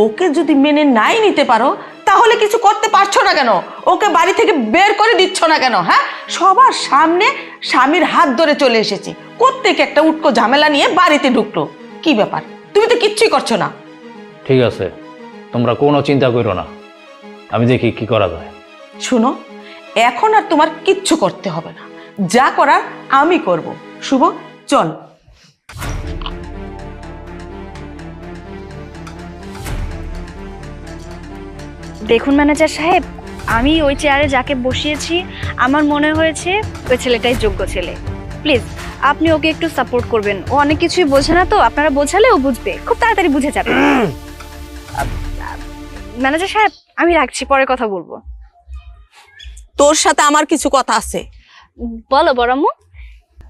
ওকে যদি মেনে নাই নিতে পারো তাহলে কিছু করতে পারছো না কেন? ওকে বাড়ি থেকে বের করে দিচ্ছ না কেন? হ্যাঁ, সবার সামনে স্বামীর হাত ধরে চলে এসেছে, কোত্থেকে একটা উটকো ঝামেলা নিয়ে বাড়িতে ঢুকলো। কি ব্যাপার? তুমি তো কিচ্ছুই করছো না। ঠিক আছে, তোমরা কোনো চিন্তা করো না, আমি দেখি কি করা যায়। শুনো, এখন আর তোমার কিচ্ছু করতে হবে না, যা করার আমি করব। শুভ, চল। দেখুন ম্যানেজার সাহেব, আমি ওই চেয়ারে যাকে বসিয়েছি আমার মনে হয়েছে ওই ছেলেটাই যোগ্য ছেলে। প্লিজ আপনি ওকে একটু সাপোর্ট করবেন, ও অনেক কিছুই বোঝে না, তো আপনারা বোঝালে ও বুঝবে, খুব তাড়াতাড়ি বুঝে যাবে। ম্যানেজার সাহেব আমি রাখছি, পরে কথা বলবো। তোর সাথে আমার কিছু কথা আছে। বলো বড়াম্মু।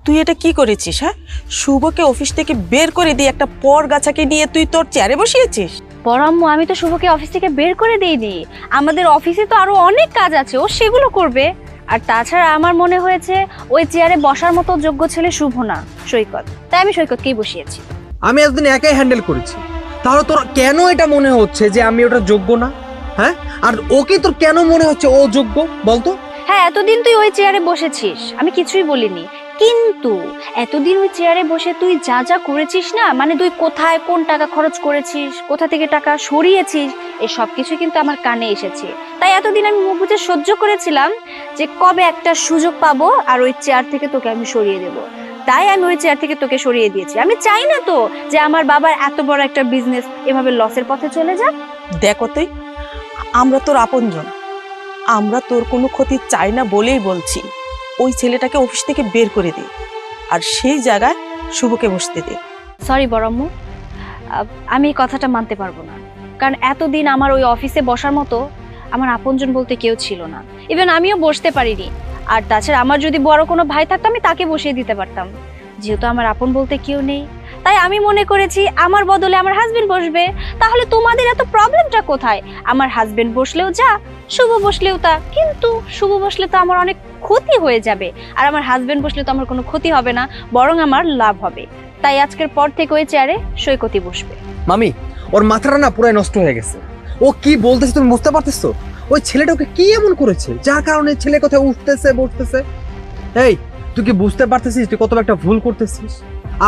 তুই এটা কি করেছিস? হ্যাঁ, শুভকে অফিস থেকে বের করে দিয়ে একটা পর গাছাকে নিয়ে তুই তোর চেয়ারে বসিয়েছিস। বড়াম্মু, আমি তো শুভকে অফিস থেকে বের করে দিইনি, আমাদের অফিসে তো আরো অনেক কাজ আছে, ও সেগুলো করবে। আর তাছাড়া আমার মনে হয়েছে ওই চেয়ারে বসার মতো যোগ্য ছেলে শুভ না, সৈকত, তাই আমি সৈকতকেই বসিয়েছি। আমি এতদিন একাই হ্যান্ডেল করেছি, তাহলে তোর কেন এটা মনে হচ্ছে যে আমি ওটা যোগ্য না? হ্যাঁ, আর ওকে তোর কেন মনে হচ্ছে ও যোগ্য বলতো? হ্যাঁ, এতদিন তুই ওই চেয়ারে বসেছিস, আমি কিছুই বলিনি, কিন্তু এতদিন ওই চেয়ারে বসে তুই যা যা করেছিস না, মানে তুই কোথায় কোন টাকা খরচ করেছিস, কোথা থেকে টাকা সরিয়েছিস, এই সব কিছু কিন্তু আমার কানে এসেছে। তাই এতদিন আমি মুখ বুজে সহ্য করেছিলাম যে কবে একটা সুযোগ পাবো আর ওই চেয়ার থেকে তোকে আমি সরিয়ে দেব। তাই আমি ওই চেয়ার থেকে তোকে সরিয়ে দিয়েছি। আমি চাই না তো যে আমার বাবার এত বড় একটা বিজনেস এভাবে লসের পথে চলে যাক। দেখো তুই, আমরা তোর আপনজন, আমরা তোর কোনো ক্ষতি চাই না বলেই বলছি ওই ছেলেটাকে অফিস থেকে বের করে দে, আর সেই জায়গায় শুভকে বসতে দে। সরি বড়াম্মু, আমি এই কথাটা মানতে পারবো না। কারণ এতদিন আমার ওই অফিসে বসার মতো আমার আপনজন বলতে কেউ ছিল না। ইভেন আমিও বসতে পারিনি। আর তাছাড়া আমার যদি বড় কোনো ভাই থাকতো আমি তাকে বসিয়ে দিতে পারতাম। যেহেতু আমার আপন বলতে কেউ নেই, তাই আমি মনে করেছি আমার বদলে আমার হাজবেন্ড বসবে। তাহলে তোমাদের এত প্রবলেমটা কোথায়? আমার হাজবেন্ড বসলেও যা, শুভ বসলেও তা। কিন্তু শুভ বসলে তো আমার অনেক ক্ষতি হয়ে যাবে, আর আমার হাজবেন্ড বসলে তো আমার কোনো ক্ষতি হবে না, বরং আমার লাভ হবে। তাই আজকের পর থেকে ওই চেয়ারে সৈকতই বসবে। মামি, ওর মাথাটা না পুরাই নষ্ট হয়ে গেছে। ও কি বলতেছে তুমি বুঝতে পারতেছো? ওই ছেলেটা ওকে কি এমন করেছে যার কারণে ছেলে কোথায় উঠতেছে বসতেছে? এই, তুই কি বুঝতে পারতেছিস তুই কত একটা ভুল করতেছিস?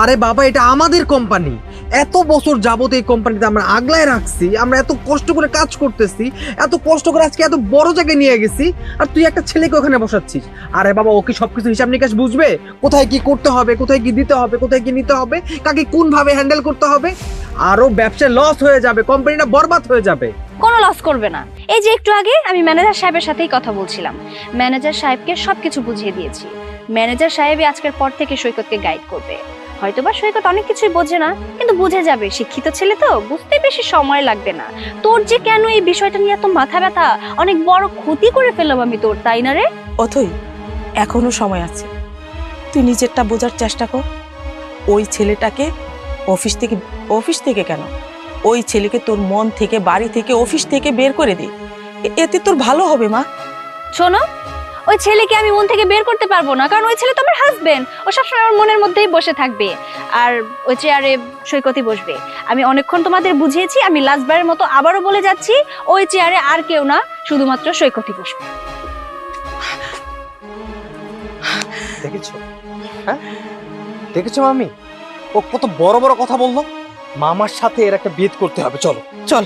আরে বাবা, এটা আমাদের কোম্পানি। এত বছর যাবত এই কোম্পানিতে আমরা আগলায় রাখছি, আমরা এত কষ্ট করে কাজ করতেছি, এত কষ্ট করে আজকে এত বড় জায়গায় নিয়ে গেছি, আর তুই একটা ছেলেকে ওখানে বসাচ্ছিস। আরে বাবা, ও কি সবকিছু হিসাব নিকাশ বুঝবে? কোথায় কি করতে হবে, কোথায় কি দিতে হবে, কোথায় কি নিতে হবে, কাকে কোন ভাবে হ্যান্ডেল করতে হবে? আরো ব্যবসায় লস হয়ে যাবে, কোম্পানিটা বরবাদ হয়ে যাবে। কোনো লস করবে না। এই যে একটু আগে আমি ম্যানেজার সাহেবের সাথেই কথা বলছিলাম, ম্যানেজার সাহেবকে সবকিছু বুঝিয়ে দিয়েছি। ম্যানেজার সাহেবই আজকের পর থেকে সৈকতকে গাইড করবে। হয়তোবা সৈকত অনেক কিছুই বোঝে না, কিন্তু বুঝে যাবে। শিক্ষিত ছেলে তো, বুঝতে বেশি সময় লাগবে না। তোর যে কেন এই বিষয়টা নিয়ে এত মাথা ব্যথা, অনেক বড় ক্ষতি করে ফেললাম আমি তোর, তাই না রে? অথই, এখনো সময় আছে, তুই নিজেরটা বোঝার চেষ্টা কর। ওই ছেলেটাকে অফিস থেকে কেন, ওই ছেলেকে তোর মন থেকে, বাড়ি থেকে, অফিস থেকে বের করে দে। এতে তোর ভালো হবে মা। শোনো, ওই ছেলেকে আমি মন থেকে বের করতে পারবো না, কারণ ওই ছেলে তো আমার হাজবেন্ড। ও সবসময় আমার মনের মধ্যেই বসে থাকবে, আর ওই চেয়ারে সৈকতই বসবে। আমি অনেকক্ষণ তোমাদের বুঝিয়েছি, আমি লাস্টবারের মতো আবারও বলে যাচ্ছি, ওই চেয়ারে আর কেউ না, শুধুমাত্র সৈকতই বসবে। দেখেছো? হ্যাঁ, দেখেছো মামি, ও কত বড় বড় কথা বললো। মামার সাথে এর একটা বিয়ে করতে হবে। চলো চল।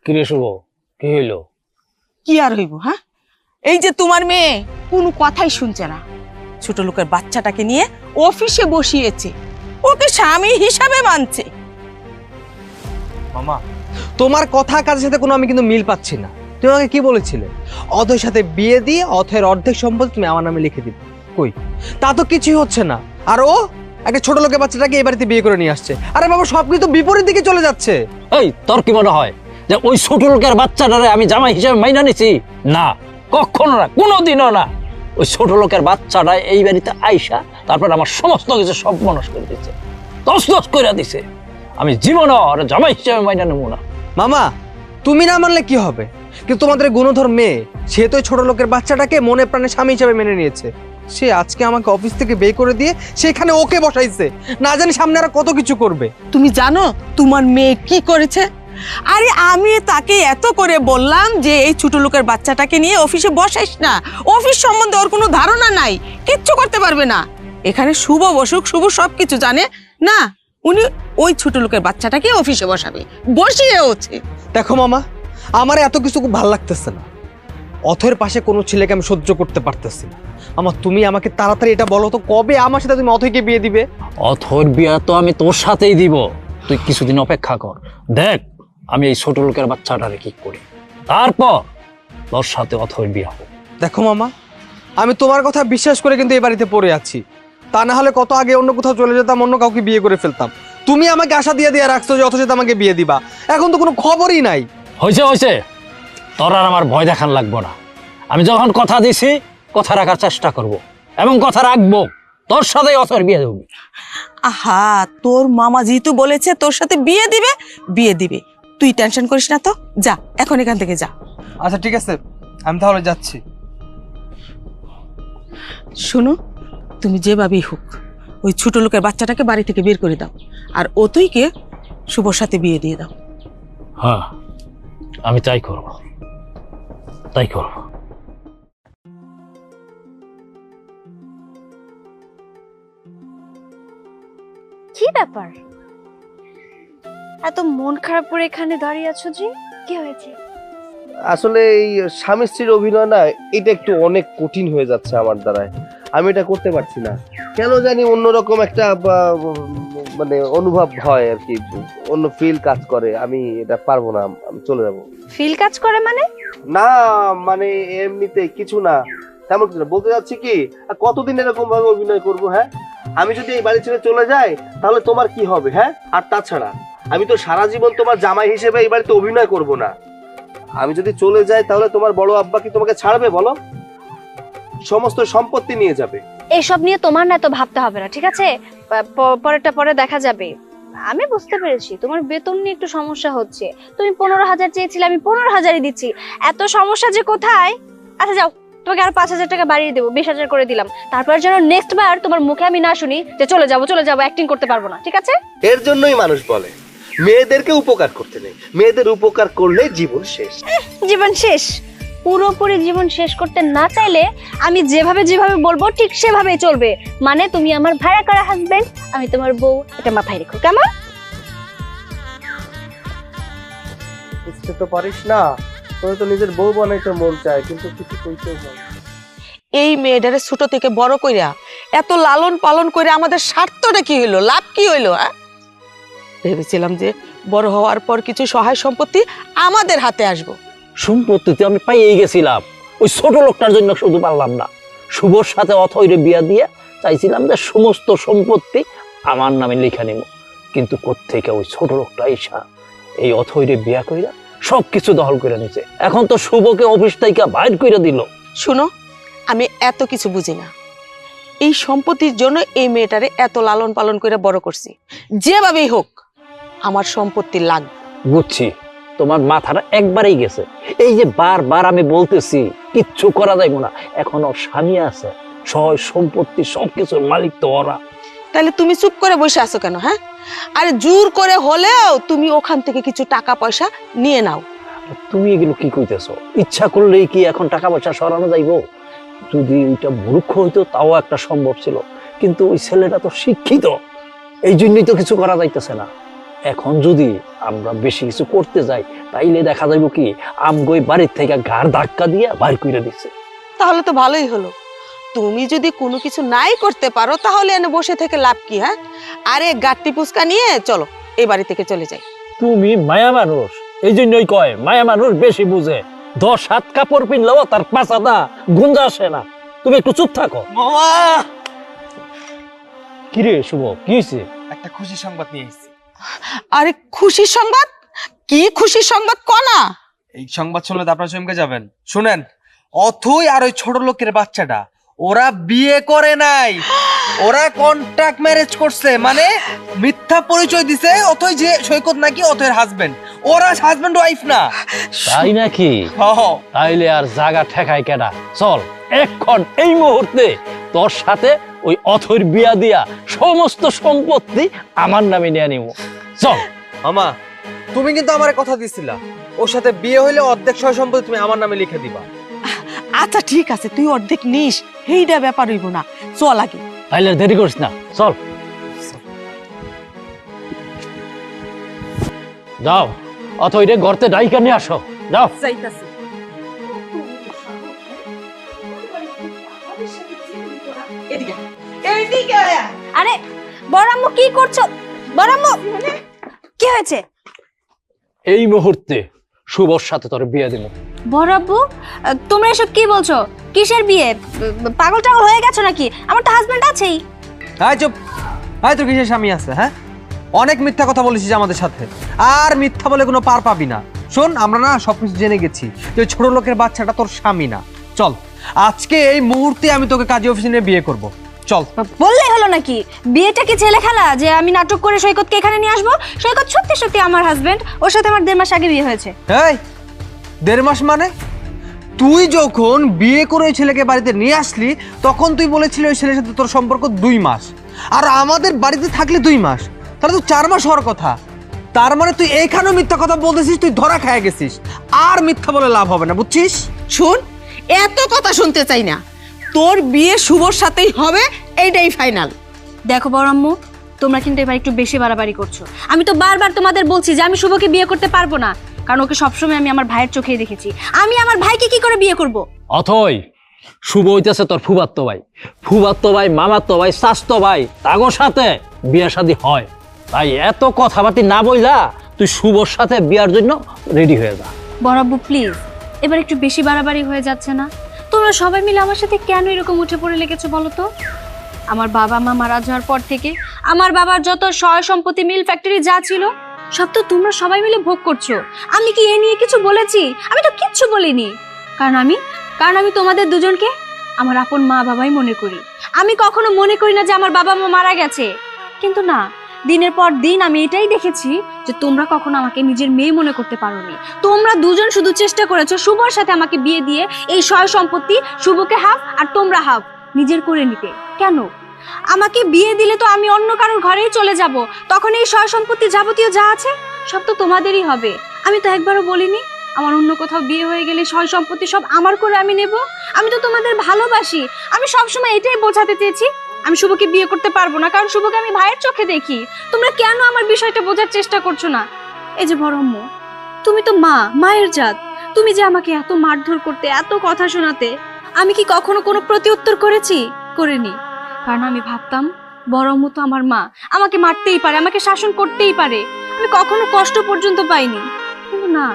কিরে শুভ, কি হইলো? কি আর হইব? হ্যাঁ, এই যে তোমার মেয়ে কোনো কথাই শুনছে না, ছোট লোকের বাচ্চাটাকে নিয়ে অফিসে বসিয়েছে, ওকে স্বামী হিসাবে মানছে। মামা, তোমার কথা কাজের সাথে কোনো আমি কিন্তু মিল পাচ্ছি না। তুমি আমাকে কি বলেছিলে? অথয়ের সাথে বিয়ে দিয়ে অথয়ের অর্ধেক সম্পত্তি তুমি আমার নামে লিখে দিবে। কই, তা তো কিছুই হচ্ছে না। আর ও একটা ছোট লোকের বাচ্চাটাকে এই বাড়িতে বিয়ে করে নিয়ে আসছে। আরে বাবা, সবকিছু তো বিপরীত দিকে চলে যাচ্ছে। এই, তোর কি মনে হয় যে ওই ছোট লোকের বাচ্চাটারে আমি জামাই হিসেবে মাইনা নিছি? না, কখনো না, কোনোদিনও না। ওই ছোট লোকের বাচ্চাটা এই বাড়িতে আইসা তারপর আমার সমস্ত কিছু সব মনস করে দিচ্ছে, তছনছ করে দিছে। আমি জীবনে আর জামাই হিসেবে মাইনা নেবো না। মামা, তুমি না মানলে কি হবে? কিন্তু তোমাদের গুণধর মেয়ে, সে তো ছোট লোকের বাচ্চাটাকে মনে প্রাণে স্বামী হিসেবে মেনে নিয়েছে। সে আজকে আমাকে অফিস থেকে বের করে দিয়ে সেখানে ওকে বসাইছে, না জানি সামনে আর কত কিছু করবে। তুমি জানো তোমার মেয়ে কি করেছে? আরে আমি তাকে এত করে বললাম যে এই ছোট লোকের বাচ্চাটাকে নিয়ে অফিসে বসাইস না, অফিস সম্বন্ধে ওর কোনো ধারণা নাই, কিচ্ছু করতে পারবে না। এখানে শুভ বসুক, শুভ সবকিছু জানে না, উনি ওই ছোট লোকের বাচ্চাটাকে অফিসে বসাবে, বসিয়েওছে। দেখো মামা, আমার এত কিছু খুব ভালো লাগতেছে না। অথয়ের পাশে কোনো ছেলেকে আমি সহ্য করতে পারতেছি না। আমার, তুমি আমাকে তাড়াতাড়ি এটা বলো তো, কবে আমার সাথে তুমি অথয়কে বিয়ে দিবে? অথর বিয়া তো আমি তোর সাথেই দিব, তুই কিছুদিন অপেক্ষা কর, দেখ আমি এই ছোট লোকের বাচ্চাটারে কি করি, তারপর তোর সাথে অথর বিয়া হোক। দেখো মামা, আমি তোমার কথা বিশ্বাস করে কিন্তু এই বাড়িতে পড়ে আছি। তা না হলে কত আগে অন্য কোথাও চলে যেতাম, অন্য কাউকে বিয়ে করে ফেলতাম। তুমি আমাকে আশা দিয়ে রাখছো যে অথচ আমাকে বিয়ে দিবা, এখন তো কোনো খবরই নাই। হয়েছে, তোর আর আমার ভয় দেখান লাগবো না। আমি যখন কথা দিছি কথা রাখার চেষ্টা করব, এবং কথা রাখবো, তোর সাথে অথর বিয়ে দেবো। আহা, তোর মামা যেহেতু বলেছে তোর সাথে বিয়ে দিবে, তুই টেনশন করিস না তো, যা এখন এখান থেকে যা। আচ্ছা ঠিক আছে, আমি তাহলে যাচ্ছি। শোনো, তুমি যেভাবেই হোক ওই ছোট লোকের বাচ্চাটাকে বাড়ি থেকে বের করে দাও, আর অতইকে শুভর সাথে বিয়ে দিয়ে দাও। হ্যাঁ, আমি তাই করবো। তাই করো। কি ব্যাপার, এত মন খারাপ করে এখানে দাঁড়িয়ে আছো যে? কি হয়েছে? আসলে এই স্বামী স্ত্রীর অভিনয় না, এটা একটু অনেক কঠিন হয়ে যাচ্ছে আমার দ্বারায়। আমি এটা করতে পারছি না, কেন জানি অন্যরকম একটা মানে অনুভব হয় আর কি, অন্য ফিল কাজ করে। আমি এটা পারবো না, আমি চলে যাব। ফিল কাজ করে মানে? না মানে এমনিতে কিছু না, তেমন কিছু না। বলতে যাচ্ছি কি, আর কতদিন এরকম ভাবে অভিনয় করবো? হ্যাঁ, আমি যদি এই বাড়ি ছেড়ে চলে যাই তাহলে তোমার কি হবে? হ্যাঁ, আর তাছাড়া আমি তো সারা জীবন তোমার জামাই হিসেবে এই বাড়িতে অভিনয় করব না। আমি যদি চলে যাই তাহলে তোমার বড় আব্বা কি তোমাকে ছাড়বে বলো? সমস্ত সম্পত্তি নিয়ে যাবে। এইসব নিয়ে তোমার না তো ভাবতে হবে না, ঠিক আছে? পরেরটা পরে দেখা যাবে। আমি বুঝতে পেরেছি তোমার বেতন নিয়ে একটু সমস্যা হচ্ছে। তুমি 15,000 চেয়েছিলে, আমি 15,000ই দিচ্ছি। এত সমস্যা যে কোথায়? আচ্ছা যাও, তোমাকে আরো 5,000 টাকা বাড়িয়ে দেবো, 20,000 করে দিলাম। তারপর যেন নেক্সট বার তোমার মুখে আমি না শুনি যে চলে যাবো, অ্যাক্টিং করতে পারবো না, ঠিক আছে? এর জন্যই মানুষ বলে মেয়েদেরকে উপকার করতে নেই, মেয়েদের উপকার করলে জীবন শেষ। জীবন শেষ? পুরোপুরি জীবন শেষ করতে না চাইলে আমি যেভাবে বলবো ঠিক সেভাবেই চলবে। মানে তুমি আমার ভাড়া করা হাজবেন্ড, আমি তোমার বউ, এটা মাথায় রেখো, কেমন? বুঝতে তো পারিস না, তোর তো নিজের বউ বানাইতে মন চায়, কিন্তু কিছু কইতে হয়। এই মেয়েটারে ছোট থেকে বড় কইরা এত লালন পালন করে আমাদের স্বার্থটা কি হইলো, লাভ কি হইলো? ভেবেছিলাম যে বড় হওয়ার পর কিছু সহায় সম্পত্তি আমাদের হাতে আসবো। সম্পত্তিতে আমি পাইয়েই গেছিলাম, ওই ছোট লোকটার জন্য শুধু পারলাম না। শুভর সাথে অথৈরে বিয়া দিয়ে চাইছিলাম যে সমস্ত সম্পত্তি আমার নামে লেখা নিব, কিন্তু কোত্থেকে ওই ছোট লোকটা ঈশা এই অথৈরে বিয়া কইরা সবকিছু দখল করে নিছে। এখন তো শুভকে অফিস থেকে বাইর করে দিল। শুনো, আমি এত কিছু বুঝি না। এই সম্পত্তির জন্য এই মেয়েটারে এত লালন পালন করে বড় করছি। যেভাবেই হোক আমার সম্পত্তি লাগবে। বুঝছি, তোমার মাথাটা একবারেই গেছে। এই যে বারবার আমি বলতেছি কিচ্ছু করা যাইব না, এখন ওর স্বামী আছে, সয় সম্পত্তি সবকিছুর মালিক তো ওরা। তাহলে তুমি চুপ করে বসে আছো কেন? হ্যাঁ, আরে জোর করে হলেও তুমি ওখান থেকে কিছু টাকা পয়সা নিয়ে নাও। তুমি এগুলো কি কইতেছো? ইচ্ছা করলেই কি এখন টাকা পয়সা সরানো যাইব? যদি ওইটা মূর্খ হইতো তাও একটা সম্ভব ছিল, কিন্তু ওই ছেলেটা তো শিক্ষিত, এই জন্যই তো কিছু করা যাইতেছে না। এখন যদি আমরা বেশি কিছু করতে যাই তাইলে দেখা যাইব কি আমগই বাড়ির থেকে ঘাড় ধাক্কা দিয়ে বাইর করে দিচ্ছে। তাহলে তো ভালোই হলো। তুমি যদি কোনো কিছু নাই করতে পারো তাহলে এনে বসে থেকে লাভ কি? হ্যাঁ, আরে গাট্টি পুচকা নিয়ে চলো এই বাড়ি থেকে চলে যাই। তুমি মায়া মানুষ, এই জন্যই কয় মায়া মানুষ বেশি বুঝে। 10 হাত কাপড় পিনলেও তার পাছাটা গুঞ্জা আসে না। তুমি একটু চুপ থাকো। মামা, কিরে শুভ, কি হয়েছে? একটা খুশি সংবাদ নিয়ে এসেছি। আরে খুশির সংবাদ? কি খুশির সংবাদ ক না? এই সংবাদ শুনলে তো আপনারা চমকে যাবেন। শুনেন, অথই আর ওই ছোট লোকের বাচ্চাটা ওরা বিয়ে করে নাই, ওরা কন্ট্রাক্ট ম্যারেজ করছে। মানে মিথ্যা পরিচয় দিছে অথই যে সৈকত নাকি অথয়ের হাজবেন্ড, ওরা হাজবেন্ড ওয়াইফ না। তাই নাকি? তাইলে আর জায়গা ঠেকায় কেডা? চল এখন এই মুহূর্তে তোর সাথে ওই অথৈর বিয়া দিয়া সমস্ত সম্পত্তি আমার নামে নিয়ে নিব। চল। মামা, তুমি কিন্তু আমার কথা দিছিলা ওর সাথে বিয়ে হইলে অর্ধেক সয় সম্পত্তি তুমি আমার নামে লিখে দিবা। আচ্ছা ঠিক আছে, তুই অর্ধেক নিস, এইটা ব্যাপার হইব না। চল আগে। তাইলে দেরি করিস না, চল। যাও, অথৈরে গর্তে ডাইকা নিয়ে আসো, যাও। যাইতাছি। এদিকে এদিকে আয়। আরে বড়াম্মু কি করছো? বড়াম্মু কি হয়েছে? এই মুহূর্তে শুভর সাথে তোর বিয়ে দেব। বড়াব্বু, তোমরা এসব কি বলছো? কিসের বিয়ে? পাগল টাগল হয়ে গেছো নাকি? আমার তো হাজবেন্ড আছেই। হ্যাঁ চুপ, হ্যাঁ তোর কিসের স্বামী আছে? হ্যাঁ, অনেক মিথ্যা কথা বলেছিস আমাদের সাথে, আর মিথ্যা বলে কোনো পার পাবি না। শোন, আমরা না সবকিছু জেনে গেছি যে ছোট লোকের বাচ্চাটা তোর স্বামী না। চল, আজকে এই মুহূর্তে আমি তোকে কাজী অফিসে নিয়ে বিয়ে করব। চল। বললেই হলো নাকি? বিয়েটা কি ছেলে খেলা যে আমি নাটক করে সৈকতকে এখানে নিয়ে আসবো? সৈকত সত্যি সত্যি আমার হাজবেন্ড, ওর সাথে আমার 1.5 মাস আগে বিয়ে হয়েছে। এই 1.5 মাস মানে? তুই যখন বিয়ে করে ওই ছেলেকে বাড়িতে নিয়ে আসলি তখন তুই বলেছিলি ওই ছেলের সাথে তোর সম্পর্ক 2 মাস, আর আমাদের বাড়িতে থাকলে 2 মাস, তাহলে তো 4 মাস হওয়ার কথা। তার মানে তুই এইখানেও মিথ্যা কথা বলতেছিস, তুই ধরা খেয়ে গেছিস। আর মিথ্যা বলে লাভ হবে না, বুঝছিস? শুন, এত কথা শুনতে চাই না, তোর বিয়ে শুভর সাথেই হবে, এইটাই ফাইনাল। দেখো বড় আম্মু, তোমরা কিন্তু এবার একটু বেশি বাড়াবাড়ি করছো। আমি তো বারবার তোমাদের বলছি যে আমি শুভকে বিয়ে করতে পারবো না, কারণ ওকে সবসময় আমি আমার ভাইয়ের চোখেই দেখেছি। আমি আমার ভাইকে কি করে বিয়ে করব? অথই, শুভ হইতেছে তোর ফুবাত্তো ভাই, ফুবাত্তো ভাই, মামাত্তো ভাই, শাস্তো ভাই, তাগোর সাথে বিয়ে শাদী হয়। তাই এত কথাবার্তি না বইলা তুই শুভর সাথে বিয়ার জন্য রেডি হয়ে যা। বড় আব্বু প্লিজ, এবার একটু বেশি বাড়াবাড়ি হয়ে যাচ্ছে না? তোমরা সবাই মিলে আমার সাথে কেন এরকম উঠে পড়ে লেগেছো বলো তো? আমার বাবা মা মারা যাওয়ার পর থেকে আমার বাবার যত সয় সম্পত্তি, মিল, ফ্যাক্টরি যা ছিল সব তো তোমরা সবাই মিলে ভোগ করছো। আমি কি এ নিয়ে কিছু বলেছি? আমি তো কিচ্ছু বলিনি। কারণ আমি তোমাদের দুজনকে আমার আপন মা বাবাই মনে করি। আমি কখনো মনে করি না যে আমার বাবা মা মারা গেছে। কিন্তু না, দিনের পর দিন আমি এটাই দেখেছি যে তোমরা কখনো আমাকে নিজের মেয়ে মনে করতে পারোনি। তোমরা দুজন শুধু চেষ্টা করেছো শুভর সাথে আমাকে বিয়ে দিয়ে এই সয় সম্পত্তি শুভকে হাফ আর তোমরা হাফ নিজের করে নিতে। কেন? আমাকে বিয়ে দিলে তো আমি অন্য কারোর ঘরেই চলে যাব, তখন এই সয় সম্পত্তি যাবতীয় যা আছে সব তো তোমাদেরই হবে। আমি তো একবারও বলিনি আমার অন্য কোথাও বিয়ে হয়ে গেলে সয় সম্পত্তি সব আমার করে আমি নেব। আমি তো তোমাদের ভালোবাসি। আমি সবসময় এটাই বোঝাতে চেয়েছি আমি শুভকে বিয়ে করতে পারবো না, কারণ শুভকে আমি ভাইয়ের চোখে দেখি। তোমরা কেন আমার বিষয়টা বোঝার চেষ্টা করছো না? এই যে বড় আম্মু, তুমি তো মায়ের জাত। তুমি যে আমাকে এত মারধর করতে, এত কথা শোনাতে, আমি কি কখনো কোনো প্রতিউত্তর করিনি? কারণ আমি ভাবতাম বড় আম্মু তো আমার মা, আমাকে মারতেই পারে, আমাকে শাসন করতেই পারে, আমি কখনো কষ্ট পর্যন্ত পাইনি। কিন্তু না,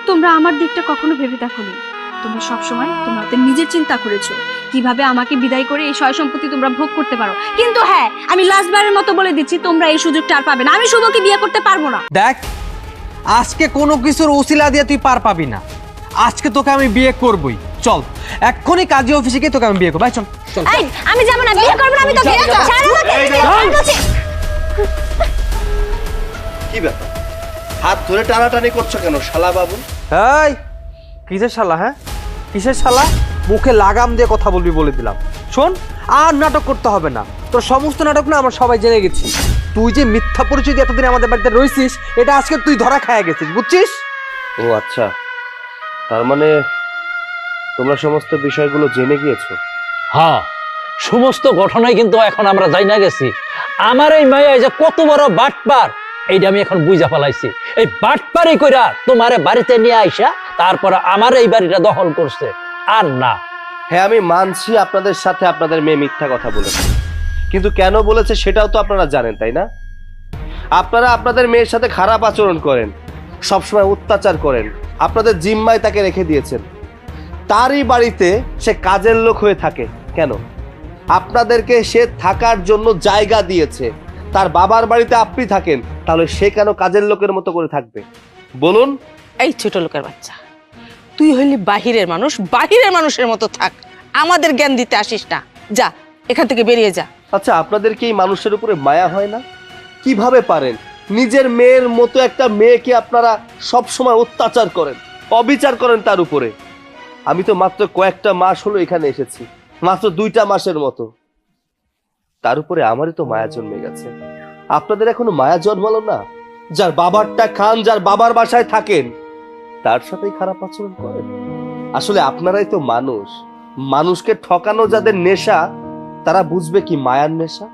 তোমরা আমার দিকটা কখনো ভেবে দেখোনি। তোমরা সবসময় তোমাদের নিজের চিন্তা করেছো কিভাবে আমাকে বিদায় করে এই সয় সম্পত্তি তোমরা ভোগ করতে পারো। কিন্তু হ্যাঁ, আমি লাস্টবারের মতো বলে দিচ্ছি, তোমরা এই সুযোগটা আর পাবে না। আমি শুভকে বিয়ে করতে পারবো না। দেখ, আজকে কোনো কিছুর ওসিলা দিয়ে তুই পার পাবি না। আজকে তোকে আমি বিয়ে করবই। চল এক্ষুনি কাজী অফিসে গিয়ে তোকে আমি বিয়ে করবো। ভাই চল চল। এই, আমি যাবো না, বিয়ে করবো না আমি তোকে। ছাড়ো আমাকে। কি ব্যাপার, হাত ধরে টানাটানি করছো কেন শালা বাবু? এই কিসের শালা? হ্যাঁ কিসের শালা? মুখে লাগাম দিয়ে কথা বলবি বলে দিলাম। শোন, আর নাটক করতে হবে না। তোর সমস্ত নাটক না আমরা সবাই জেনে গেছি। তুই যে মিথ্যা পরিচয় দিয়ে এতদিন আমাদের বাড়িতে রয়েছিস, এটা আজকে তুই ধরা খায়া গেছিস, বুঝছিস? ও আচ্ছা, তার মানে তোমরা সমস্ত বিষয়গুলো জেনে গিয়েছো? হ্যাঁ, সমস্ত ঘটনাই কিন্তু এখন আমরা যাই না গেছি। আমার এই মায়া যে কত বড় বাটপার এইটা আমি এখন বুঝা ফেলাইছি। এই বাটপারি কইরা তোমারে বাড়িতে নিয়ে আইসা তারপরে আমার এই বাড়িটা দখল করছে। আর না, হ্যাঁ আমি মানছি আপনাদের সাথে আপনাদের মেয়ে মিথ্যা কথা বলেছে, কিন্তু কেন বলেছে সেটাও তো আপনারা জানেন, তাই না? আপনারা আপনাদের মেয়ের সাথে খারাপ আচরণ করেন, সবসময় অত্যাচার করেন, আপনাদের জিম্মায় তাকে রেখে দিয়েছেন। তারই বাড়িতে সে কাজের লোক হয়ে থাকে। কেন? আপনাদেরকে সে থাকার জন্য জায়গা দিয়েছে। তার বাবার বাড়িতে আপনি থাকেন, তাহলে সে কেন কাজের লোকের মতো করে থাকবে বলুন? এই ছোট লোকের বাচ্চা, তুই হইলি বাহিরের মানুষ, বাহিরের মানুষের মতো থাক, আমাদের জ্ঞান দিতে আসিস না। যা এখান থেকে বেরিয়ে যা। আচ্ছা, আপনাদের কি এই মানুষের উপরে মায়া হয় না? কিভাবে পারেন নিজের মেয়ের মতো একটা মেয়েকে আপনারা সব সময় অত্যাচার করেন, অবিচার করেন তার উপরে? আমি তো মাত্র কয়েকটা মাস হলো এখানে এসেছি, মাত্র 2টা মাসের মতো, তার উপরে আমারই তো মায়া জন্মে গেছে। আপনাদের এখনো মায়া জন্মালো না? যার বাবারটা খান, যার বাবার বাসায় থাকেন, তার সাথেই খারাপ আচরণ করেন। আসলে আপনারাই তো মানুষ। মানুষকে ঠকানো যাদের নেশা, তারা বুঝবে কি মায়ার নেশা।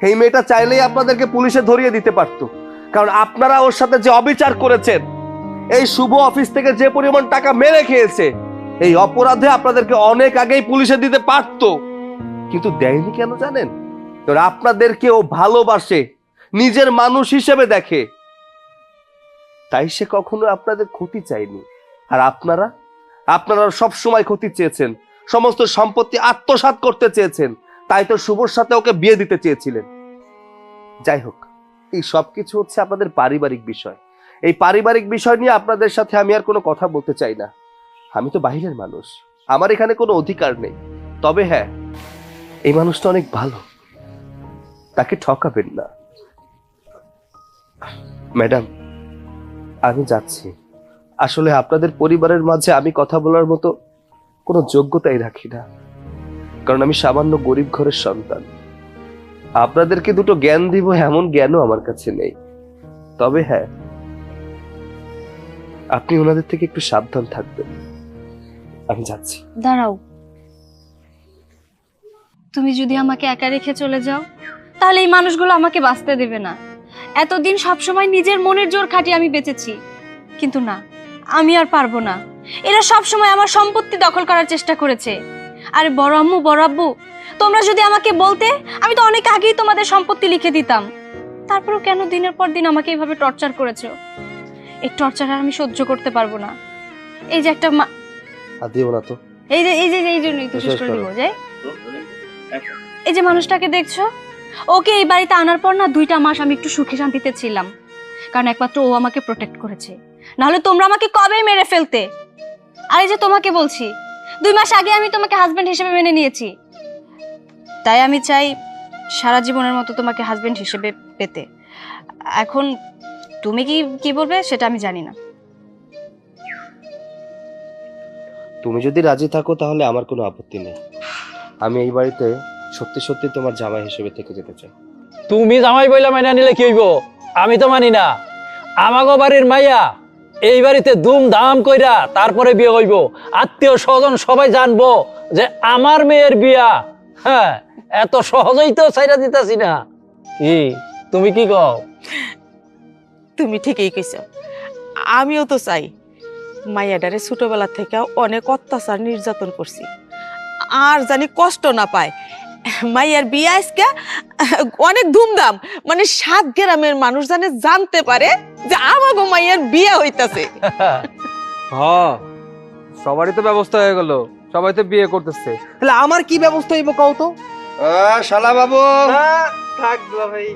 এই মেয়েটা চাইলেই আপনাদেরকে পুলিশে ধরিয়ে দিতে পারতো, কারণ আপনারা ওর সাথে যে অবিচার করেছেন, এই শুভ অফিস থেকে যে পরিমাণ টাকা মেরে খেয়েছে, এই অপরাধে আপনাদেরকে অনেক আগেই পুলিশে দিতে পারতো, কিন্তু দেয়নি। কেন জানেন? কারণ আপনাদেরকে ও ভালোবাসে, নিজের মানুষ হিসেবে দেখে, তাই সে কখনো আপনাদের ক্ষতি চায়নি। আর আপনারা সব সময় ক্ষতি চেয়েছেন, সমস্ত সম্পত্তি আত্মসাৎ করতে চেয়েছেন, তাই তো শুভর সাথে ওকে বিয়ে দিতে চেয়েছিলেন। যাই হোক, এই সবকিছু হচ্ছে আপনাদের পারিবারিক বিষয়। এই পারিবারিক বিষয় নিয়ে আপনাদের সাথে আমি আর কোনো কথা বলতে চাই না। আমি তো বাইরের মানুষ, আমার এখানে কোনো অধিকার নেই। তবে হ্যাঁ, এই মানুষটা অনেক ভালো, তাকে ঠকাবেন না। ম্যাডাম, আমি যাচ্ছি। আসলে আপনাদের পরিবারের মাঝে আমি কথা বলার মতো কোনো যোগ্যতাই রাখি না, কারণ আমি সামান্য গরিব ঘরের সন্তান। আপনাদেরকে দুটো জ্ঞান দিব এমন জ্ঞানও আমার কাছে নেই। তবে হ্যাঁ, আপনি ওনাদের থেকে একটু সাবধান থাকবেন। আমি যাচ্ছি। দাঁড়াও, তুমি যদি আমাকে একা রেখে চলে যাও তাহলে এই মানুষগুলো আমাকে বাঁচতে দেবে না। এতদিন সবসময় নিজের মনের জোর খাটিয়ে আমি বেঁচেছি, কিন্তু না, আমি আর পারবো না। এরা সবসময় আমার সম্পত্তি দখল করার চেষ্টা করেছে। আরে বড় আম্মু, বড় আব্বু, তোমরা যদি আমাকে বলতে আমি তো অনেক আগেই তোমাদের সম্পত্তি লিখে দিতাম। তারপরেও কেন দিনের পর দিন আমাকে এইভাবে টর্চার করেছো? এই টর্চার আর আমি সহ্য করতে পারবো না। এই যে একটা আর দিও না তো। এই জন্যই তো শেষ করে দিব। যাই, এই যে মানুষটাকে দেখছো, ওকে এই বাড়িতে আনার পর না 2টা মাস আমি একটু সুখে শান্তিতে ছিলাম, কারণ একমাত্র ও আমাকে প্রোটেক্ট করেছে। নাহলে তোমরা আমাকে কবেই মেরে ফেলতে। আর এই যে তোমাকে বলছি, 2 মাস আগে আমি তোমাকে হাজবেন্ড হিসেবে মেনে নিয়েছি, তাই আমি চাই সারা জীবনের মতো তোমাকে হাজবেন্ড হিসেবে পেতে। এখন তুমি কি বলবে সেটা আমি জানি না। তুমি যদি রাজি থাকো তাহলে আমার কোনো আপত্তি নেই। আমি এই বাড়িতে সত্যি সত্যি তোমার জামাই হিসেবে থেকে যেতে চাই। তুমি জামাই বইলা মাইনা নিলে কি হইব? আমি তো মানি না। আমাগো বাড়ির মাইয়া এই বাড়িতে ধুমধাম কইরা তারপরে বিয়ে হইব, আত্মীয় স্বজন সবাই জানবো যে আমার মেয়ের বিয়া। হ্যাঁ, এত সহজেই তো ছাইরা দিতাছি না। কি তুমি কি কও? তুমি ঠিকই কইছো, আমিও তো চাই। মাইয়াডারে ছোটবেলা থেকে অনেক অত্যাচার নির্যাতন করছি, আর জানি কষ্ট না পায়। মাইয়ার বিয়ে আজকে অনেক ধুমধাম, মানে 7 গ্রামের মানুষ জানে জানতে পারে যে আমাগো মাইয়ার বিয়ে হইতাছে। হ্যাঁ, সবারই তো ব্যবস্থা হয়ে গেল, সবাই তো বিয়ে করতেছে, তাহলে আমার কি ব্যবস্থা হইব কও তো? শালা বাবু, থাক ভাই।